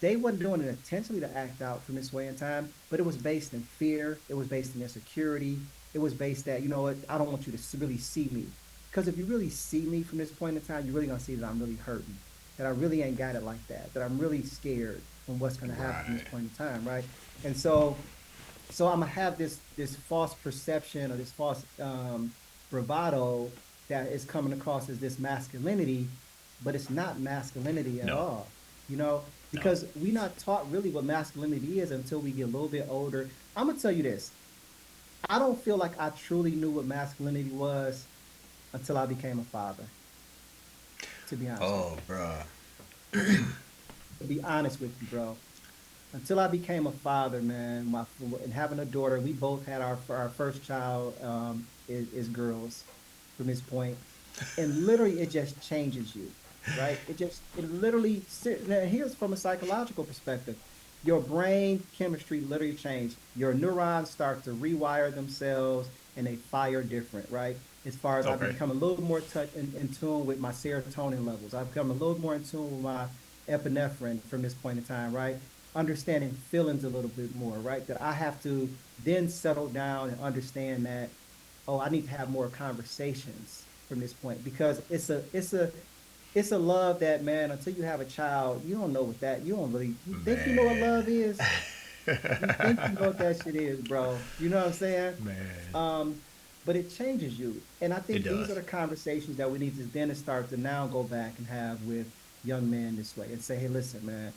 they wasn't doing it intentionally to act out from this way in time, but it was based in fear. It was based in insecurity. It was based that, you know what, I don't want you to really see me. Because if you really see me from this point in time, you're really gonna see that I'm really hurting, that I really ain't got it like that I'm really scared from what's gonna happen from this Right. point in time, right? And so I'm gonna have this false perception or this false bravado that is coming across as this masculinity, but it's not masculinity at No. all. No. Because we're not taught really what masculinity is until we get a little bit older. I'm gonna tell you this: I don't feel like I truly knew what masculinity was until I became a father. To be honest with Oh, you, bruh. to be honest with you, bro, until I became a father, man, and having a daughter, we both had our first child is girls from this point, and literally it just changes you, right? It literally now here's from a psychological perspective. Your brain chemistry literally changed. Your neurons start to rewire themselves and they fire different, right? As far as I've Okay. become a little more in tune with my serotonin levels. I've become a little more in tune with my epinephrine from this point in time, right? understanding feelings a little bit more, right? That I have to then settle down and understand that, oh, I need to have more conversations from this point because it's a love that, man, until you have a child, you don't know what that, you don't really, you think you know what Man. love is. You think you know what that shit is, bro. You know what I'm saying? Man. Um, but it changes you. And I It think these are does. the conversations that we need to then start to now go back and have with young men this way and say, hey, listen, man,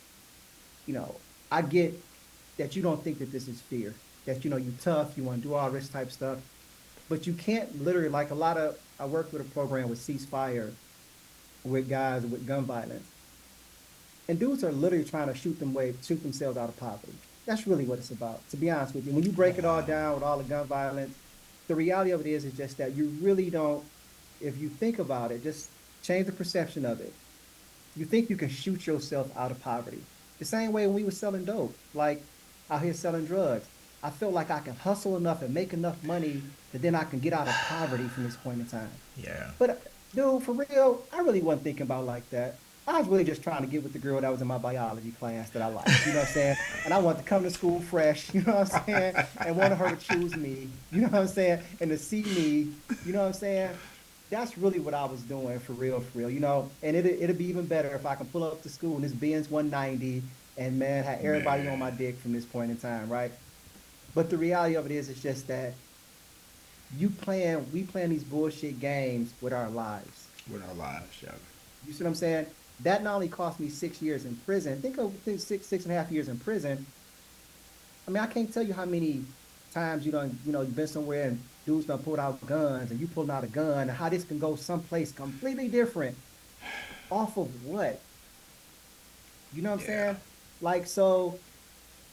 you know, I get that you don't think that this is fear, that, you tough, you want to do all this type stuff, but you can't literally, like a lot of, I worked with a program with ceasefire with guys with gun violence. And dudes are literally trying to shoot themselves out of poverty. That's really what it's about, to be honest with you. When you break it all Wow. down with all the gun violence, the reality of it is just that you really don't, if you think about it, just change the perception of it. You think you can shoot yourself out of poverty. The same way when we were selling dope, like out here selling drugs. I feel like I can hustle enough and make enough money that then I can get out of poverty from this point in time. Yeah. But dude, for real, I really wasn't thinking about like that. I was really just trying to get with the girl that was in my biology class that I liked, you know what I'm saying? And I wanted to come to school fresh, you know what I'm saying? And wanted her to choose me, you know what I'm saying? And to see me, you know what I'm saying? That's really what I was doing for real, you know? And it'd be even better if I can pull up to school in this Benz 190 and man, have everybody on my Man. dick from this point in time, right? But the reality of it is, it's just that we playing these bullshit games with our lives. With our lives, yeah. You see what I'm saying? That not only cost me 6 years in prison. Think of six and a half years in prison. I mean, I can't tell you how many times you've been somewhere and dudes done pulled out guns and you pulling out a gun and how this can go someplace completely different off of what? You know what I'm Yeah. saying? Like, so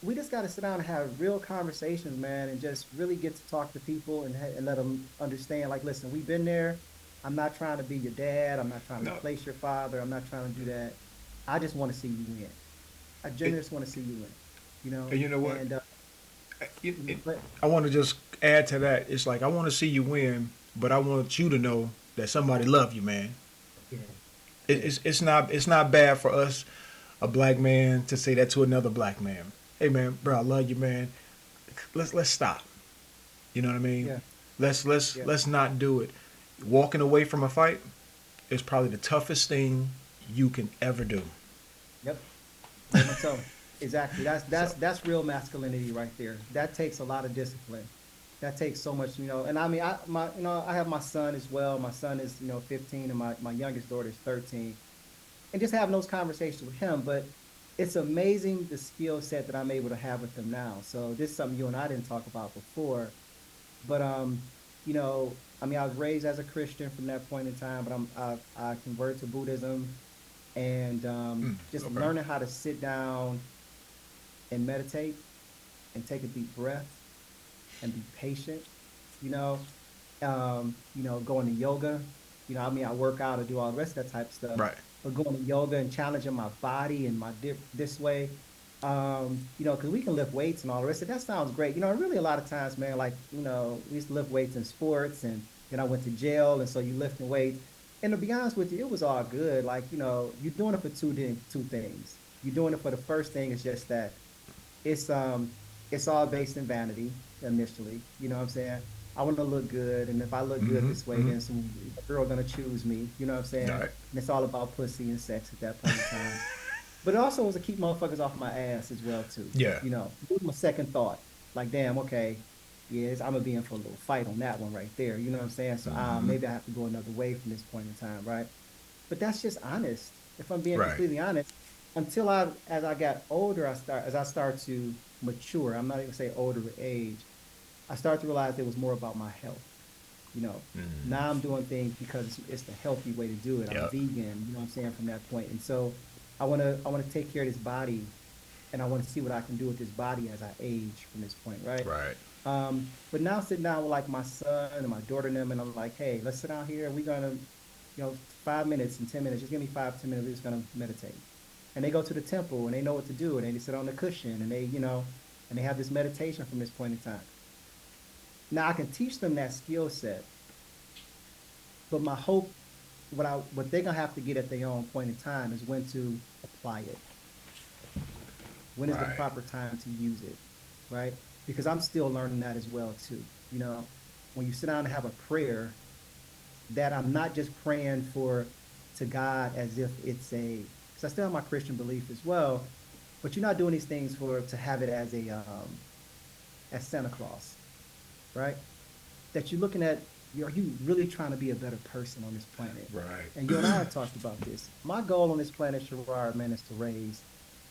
we just got to sit down and have real conversations, man, and just really get to talk to people and let them understand. Like, listen, we've been there. I'm not trying to be your dad. I'm not trying to No. replace your father. I'm not trying to do that. I just want to see you win. I It, genuinely just want to see you win. You know, and you know what? and but I want to just add to that. It's like I want to see you win, but I want you to know that somebody love you, man. yeah, It, yeah, it's not bad for us, a black man, to say that to another black man. Hey, man, bro, I love you, man. Let's stop. You know what I mean? yeah, yeah, Let's not do it. Walking away from a fight is probably the toughest thing you can ever do. yep. Very much so. Exactly. That's So that's that's real masculinity right there. That takes a lot of discipline. That takes so much, and I mean, I have my son as well. My son is, 15 and my youngest daughter is 13. And just having those conversations with him, but it's amazing the skill set that I'm able to have with him now. So this is something you and I didn't talk about before, but I mean, I was raised as a Christian from that point in time, but I converted to Buddhism and just okay, learning how to sit down and meditate and take a deep breath and be patient, you know, going to yoga, I mean, I work out and do all the rest of that type of stuff, right, but going to yoga and challenging my body and this way, because we can lift weights and all the rest of that sounds great. Really a lot of times, man, like, we used to lift weights in sports and then I went to jail. And so you lifting weights. And to be honest with you, it was all good. Like, you're doing it for two things. You're doing it for the first thing is just that it's it's all based in vanity initially. You know what I'm saying? I want to look good, and if I look good mm-hmm, this way, mm-hmm, then some girl gonna choose me. You know what I'm saying? all And right, it's all about pussy and sex at that point in time. But it also was to keep motherfuckers off my ass as well too. yeah, It was my second thought. Like, damn, okay, yes, I'm gonna be in for a little fight on that one right there. You know what I'm saying? So mm-hmm, maybe I have to go another way from this point in time, right? But that's just honest. If I'm being right, completely honest, as I got older, as I start to mature. I'm not even say older with age. I started to realize it was more about my health. You know, mm, now I'm doing things because it's the healthy way to do it. I'm yep, vegan. You know what I'm saying, from that point. And so I want to take care of this body, and I want to see what I can do with this body as I age from this point, right? right, But now sitting down with like my son and my daughter and them, and I'm like, hey, let's sit down here. We're gonna, 5 minutes and 10 minutes. Just give me 5, 10 minutes. We're just gonna meditate. And they go to the temple and they know what to do, and they sit on the cushion and and they have this meditation from this point in time. Now I can teach them that skill set, but my hope, what they're gonna have to get at their own point in time is when to apply it. When is the Right. proper time to use it, right? Because I'm still learning that as well too. You know, when you sit down and have a prayer, that I'm not just praying for to God as if it's a, because I still have my Christian belief as well, but you're not doing these things for to have it as Santa Claus, right? That you're looking at, are you really trying to be a better person on this planet? Right. And you and I have talked about this. My goal on this planet, Sherrod, man, is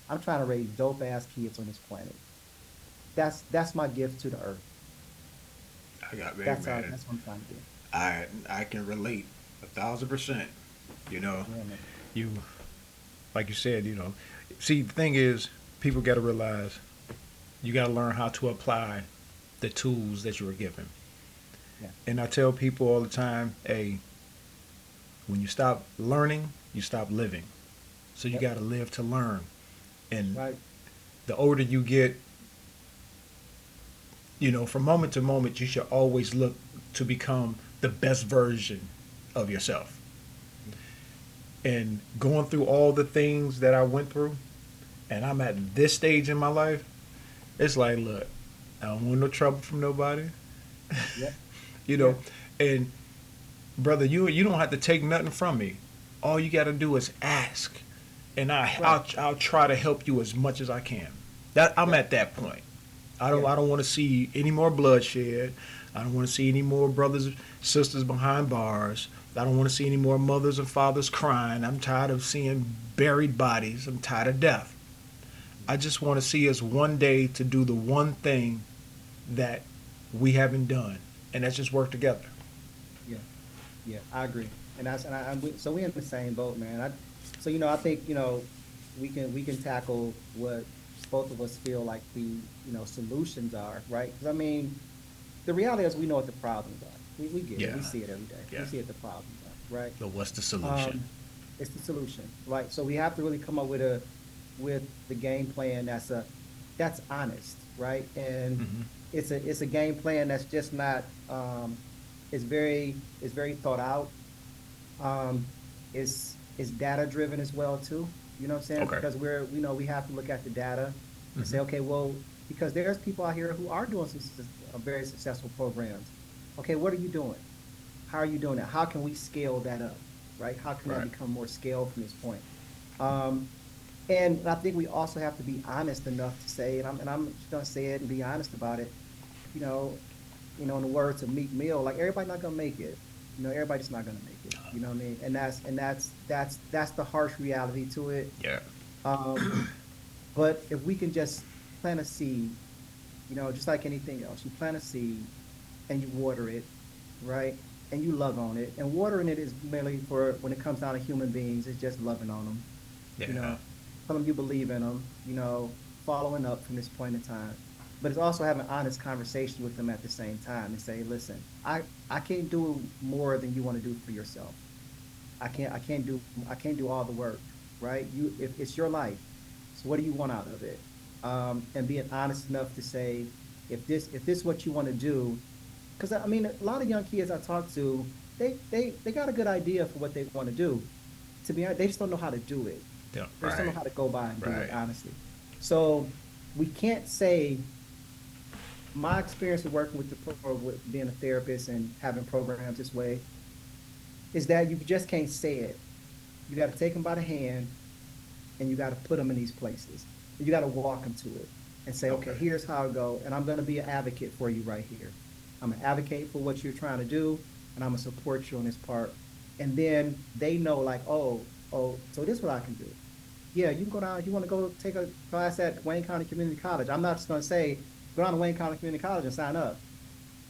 I'm trying to raise dope ass kids on this planet. That's my gift to the earth. I got, hey, man. That's what I'm trying to do. I can relate 1,000%. You know, Yeah, man. you like you said. See, the thing is, people got to realize you got to learn how to apply the tools that you were given. Yeah. And I tell people all the time, hey, when you stop learning, you stop living. So you Yep. got to live to learn. And Right. the older you get, from moment to moment, you should always look to become the best version of yourself. And going through all the things that I went through, and I'm at this stage in my life, it's like, look, I don't want no trouble from nobody, Yep. you Yeah. know. And brother, you don't have to take nothing from me. All you got to do is ask, and Right. I'll try to help you as much as I can. That I'm Yep. at that point. Yeah. I don't want to see any more bloodshed. I don't want to see any more brothers and sisters behind bars. I don't want to see any more mothers and fathers crying. I'm tired of seeing buried bodies. I'm tired of death. I just want to see us one day to do the one thing that we haven't done, and that's just work together. Yeah. Yeah. I agree. So we're in the same boat, man. So I think we can tackle what both of us feel like the solutions are, right? Because I mean, the reality is we know what the problems are. We get it. Yeah, We see it every day. We yeah. see what the problems are, right? So what's the solution? Um, it's the solution, right? So we have to really come up with the game plan that's honest, right? And Hmm. it's a game plan that's just not it's very thought out. Um, it's data driven as well too. You know what I'm saying? Okay. Because we have to look at the data and say, Hmm. okay, well, because there's people out here who are doing some very successful programs. Okay, what are you doing? How are you doing that? How can we scale that up? Right? How can that Right. become more scaled from this point? Um, and I think we also have to be honest enough to say, and I'm just gonna say it and be honest about it. You know, in the words of Meek Mill, like everybody's not gonna make it. Everybody's not gonna make it. You know what I mean? And that's the harsh reality to it. Yeah. Um, but if we can just plant a seed, just like anything else, you plant a seed and you water it, right? And you love on it. And watering it is merely for when it comes down to human beings, it's just loving on them, you Yeah. know, tell them you believe in them, following up from this point in time. But it's also having honest conversation with them at the same time and say, listen, I can't do more than you want to do for yourself. I can't do all the work, right? If it's your life, so what do you want out of it? And being honest enough to say, if this is what you want to do, because I mean, a lot of young kids I talk to, they got a good idea for what they want to do. To be honest, they just don't know how to do it. Yeah. They just don't know Right. how to go by and do it, Right. honestly. So we can't say my experience with working with being a therapist and having programs this way is that you just can't say it. You got to take them by the hand and you got to put them in these places. You got to walk them to it and say, okay, Okay. here's how it go, and I'm going to be an advocate for you right here. I'm an advocate for what you're trying to do, and I'm gonna support you on this part. And then they know, like, oh, so this is what I can do. Yeah, you can go down. You want to go take a class at Wayne County Community College? I'm not just gonna say go down to Wayne County Community College and sign up.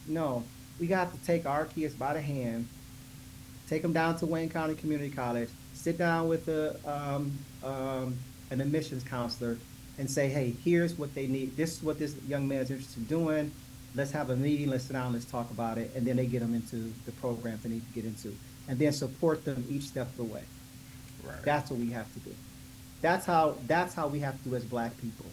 No, we got to take our kids by the hand, take them down to Wayne County Community College, sit down with an admissions counselor and say, hey, here's what they need. This is what this young man is interested in doing. Let's have a meeting. Let's sit down. Let's talk about it. And then they get them into the programs they need to get into. And then support them each step of the way. Right. That's what we have to do. That's how we have to do as Black people,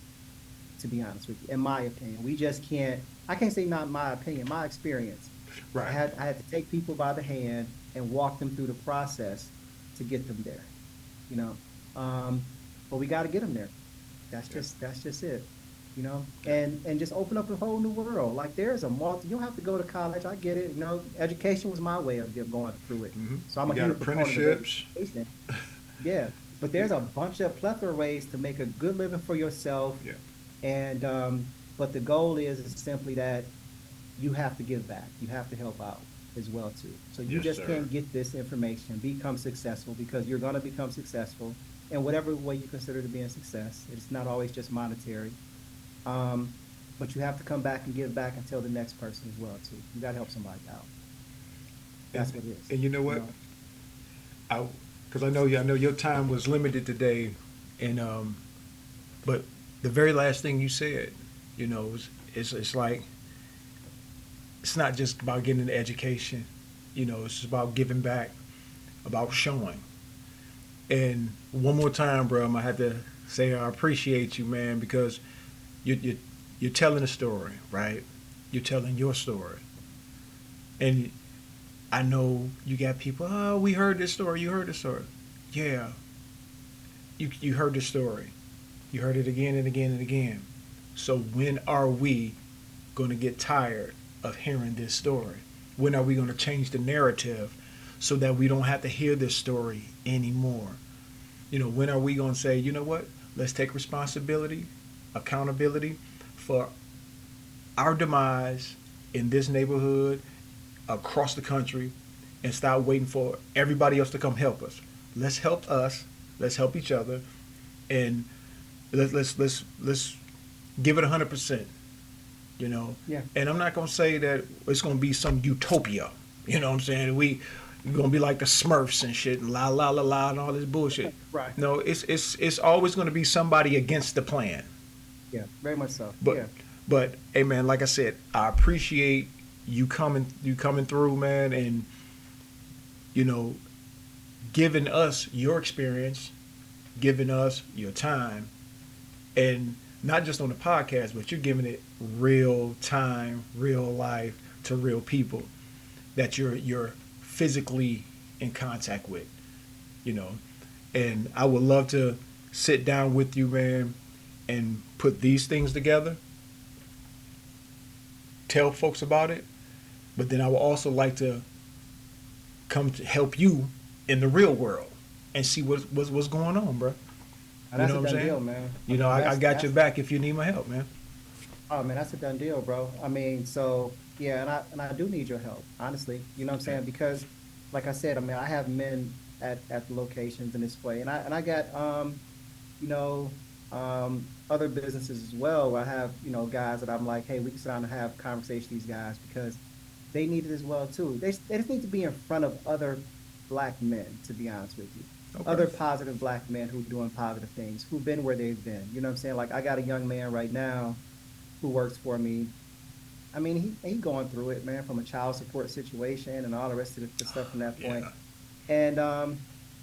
to be honest with you, in my opinion. We just can't, I can't say not my opinion, my experience. Right. I had to take people by the hand and walk them through the process to get them there, you know. But we got to get them there. That's just it, you know. Yeah. And just open up a whole new world. Like there's a multi. You don't have to go to college. I get it. You know, education was my way of going through it. Hmm. So I'm You a got huge proponent of apprenticeships. education. Yeah, but there's a bunch of plethora of ways to make a good living for yourself, Yeah. and but the goal is simply that you have to give back. You have to help out as well too. So you Yes, just sir. can't get this information, become successful because you're going to become successful in whatever way you consider to be a success. It's not always just monetary. Um, but you have to come back and give back until the next person as well too. You got to help somebody out. And, That's what it is. and you know You what? know. I, because I know your time was limited today, and but the very last thing you said, you know, it's like it's not just about getting an education, you know, it's about giving back, about showing. And one more time, bro, I had to say I appreciate you, man, because you you're telling a story, right? You're telling your story, and I know you got people. Oh, we heard this story. You heard this story. Yeah, you heard the story. You heard it again and again and again. So when are we going to get tired of hearing this story? When are we going to change the narrative so that we don't have to hear this story anymore? You know, when are we going to say, you know what? Let's take responsibility, accountability for our demise in this neighborhood, across the country, and stop waiting for everybody else to come help us. Let's help us. Let's help each other, and let's give it 100%. You know, Yeah. and I'm not gonna say that it's gonna be some utopia. You know what I'm saying? We're gonna be like the Smurfs and shit and la la la la and all this bullshit. Right. No, it's always gonna be somebody against the plan. Yeah. Very much so. But Yeah. but hey man, like I said, I appreciate you coming through, man, and you know, giving us your experience, giving us your time, and not just on the podcast, but you're giving it real time, real life to real people that you're physically in contact with, you know. And I would love to sit down with you, man, and put these things together, tell folks about it, but then I would also like to come to help you in the real world and see what's going on, bro. And You that's know a what I'm done saying? deal, man. I You know, mean, I got your that's back if you need my help, man. oh man, that's a done deal, bro. I mean, so yeah, and I do need your help, honestly. You know what I'm Okay. saying? Because like I said, I mean, I have men at the locations in this way, and I got you know, other businesses as well where I have, you know, guys that I'm like, hey, we can sit down and have conversation with these guys because they need it as well too. They just need to be in front of other black men, to be honest with you. Okay. Other positive black men who are doing positive things, who've been where they've been. You know what I'm saying? Like I got a young man right now who works for me. I mean, he going through it, man, from a child support situation and all the rest of the stuff from that point. Yeah. And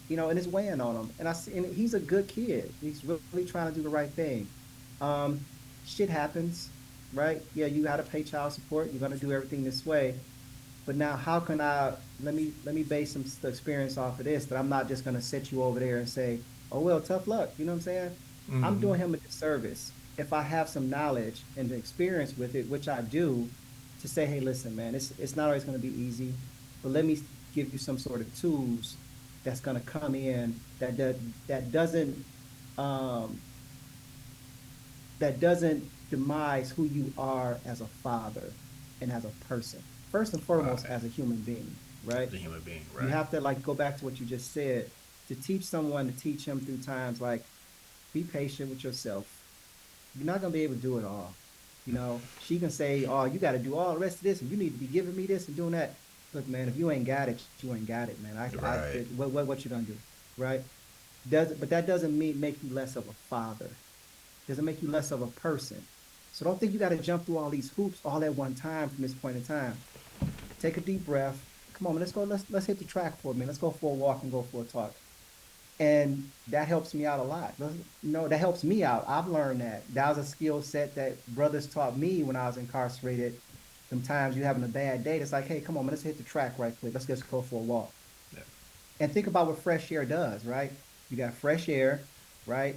you know, and it's weighing on him. And I see, and he's a good kid. He's really trying to do the right thing. Um, Shit happens, right? Yeah, you got to pay child support. You're gonna do everything this way. But now, how can I let me base some experience off of this? That I'm not just gonna set you over there and say, "Oh well, tough luck." You know what I'm saying? I'm Hmm. doing him a disservice if I have some knowledge and experience with it, which I do, to say, "Hey, listen, man, it's not always gonna be easy, but let me give you some sort of tools that's gonna come in that doesn't um that doesn't demise who you are as a father and as a person. First and foremost, Right. as a human being, right? As a human being, You right? have to like go back to what you just said to teach someone to teach him through times like be patient with yourself. You're not gonna be able to do it all. You know, she can say, "Oh, you got to do all the rest of this, and you need to be giving me this and doing that." Look, man, if you ain't got it, you ain't got it, man. Right. What you gonna do, right? But that doesn't mean make you less of a father. Doesn't make you less of a person. So don't think you got to jump through all these hoops all at one time from this point in time. Take a deep breath. Come on, man, let's go. Let's hit the track for a minute. Let's go for a walk and go for a talk. And that helps me out a lot. No, that helps me out. I've learned that. That was a skill set that brothers taught me when I was incarcerated. Sometimes you having a bad day. It's like, hey, come on, man, let's hit the track right quick. Let's just go for a walk. Yeah. And think about what fresh air does, right? You got fresh air, right?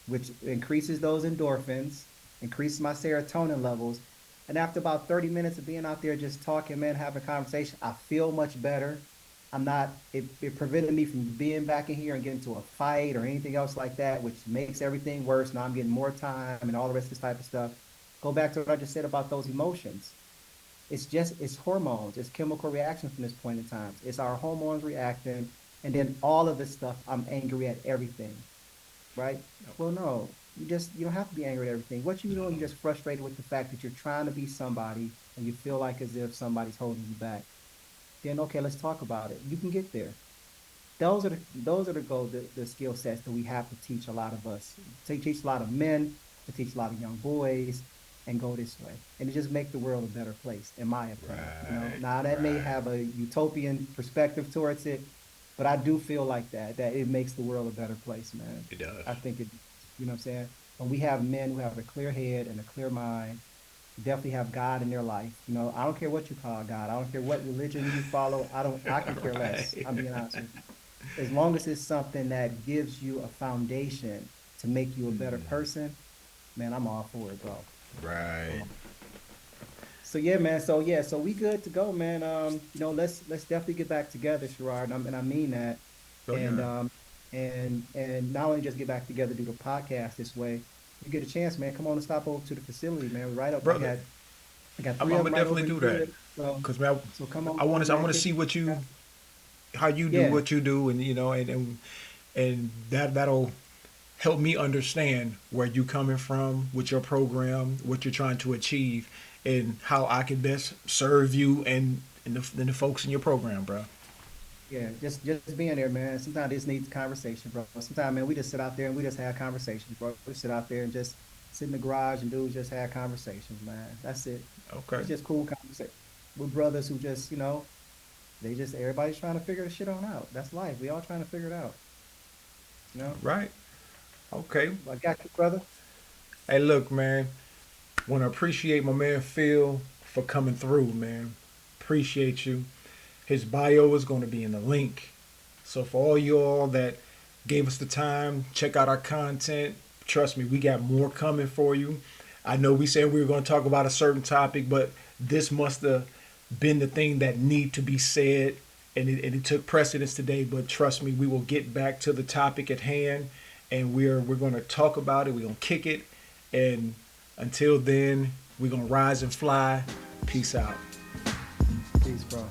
which increases those endorphins, increases my serotonin levels. And after about 30 minutes of being out there just talking, man, having a conversation, I feel much better. I'm not, it prevented me from being back in here and getting into a fight or anything else like that, which makes everything worse. Now I'm getting more time and all the rest of this type of stuff. Go back to what I just said about those emotions. It's hormones, it's chemical reactions from this point in time. It's our hormones reacting, and then all of this stuff, I'm angry at everything, right? Well, no, you don't have to be angry at everything. What you know, you're just frustrated with the fact that you're trying to be somebody and you feel like as if somebody's holding you back. Then okay, let's talk about it. You can get there. Those are the skill sets that we have to teach a lot of us. To teach a lot of men, to teach a lot of young boys, and go this way. And it just make the world a better place, in my opinion. Right, Now that may right. have a utopian perspective towards it, but I do feel like that it makes the world a better place, man. It does. I think it, you know what I'm saying? When we have men who have a clear head and a clear mind, definitely have God in their life. I don't care what you call God. I don't care what religion you follow. I can care less. Right. I'm being honest with you. As long as it's something that gives you a foundation to make you a better person, man, I'm all for it, bro. Right. So yeah, man. So yeah, so we good to go, man. Let's definitely get back together, Sherrod, and I mean that. Oh And yeah. and not only just get back together, do the podcast this way. You get a chance, man. Come on and stop over to the facility, man. We're right up. Brother, I got I'm three of gonna them right definitely over in do that. crib. So Cause man, so come on, I want to man. see what you, how you do Yeah, what you do, and and that'll help me understand where you coming from with your program, what you're trying to achieve, and how I can best serve you and the folks in your program, bro. yeah. Just being there, man. Sometimes this needs conversation, bro. Sometimes, man, we just sit out there and we just have conversations, bro. We sit out there and just sit in the garage and dudes just have conversations, man. That's it. Okay. It's just cool conversation. We're brothers who just, they just everybody's trying to figure the shit on out. That's life. We all trying to figure it out. You know. Right. Okay. I got you, brother. Hey, look, man. Want to appreciate my man Phil for coming through, man. Appreciate you. His bio is going to be in the link. So for all y'all that gave us the time, check out our content. Trust me, we got more coming for you. I know we said we were going to talk about a certain topic, but this must have been the thing that need to be said, and it took precedence today. But trust me, we will get back to the topic at hand, and we're going to talk about it. We're going to kick it, and until then, we're going to rise and fly. Peace out. Peace, bro.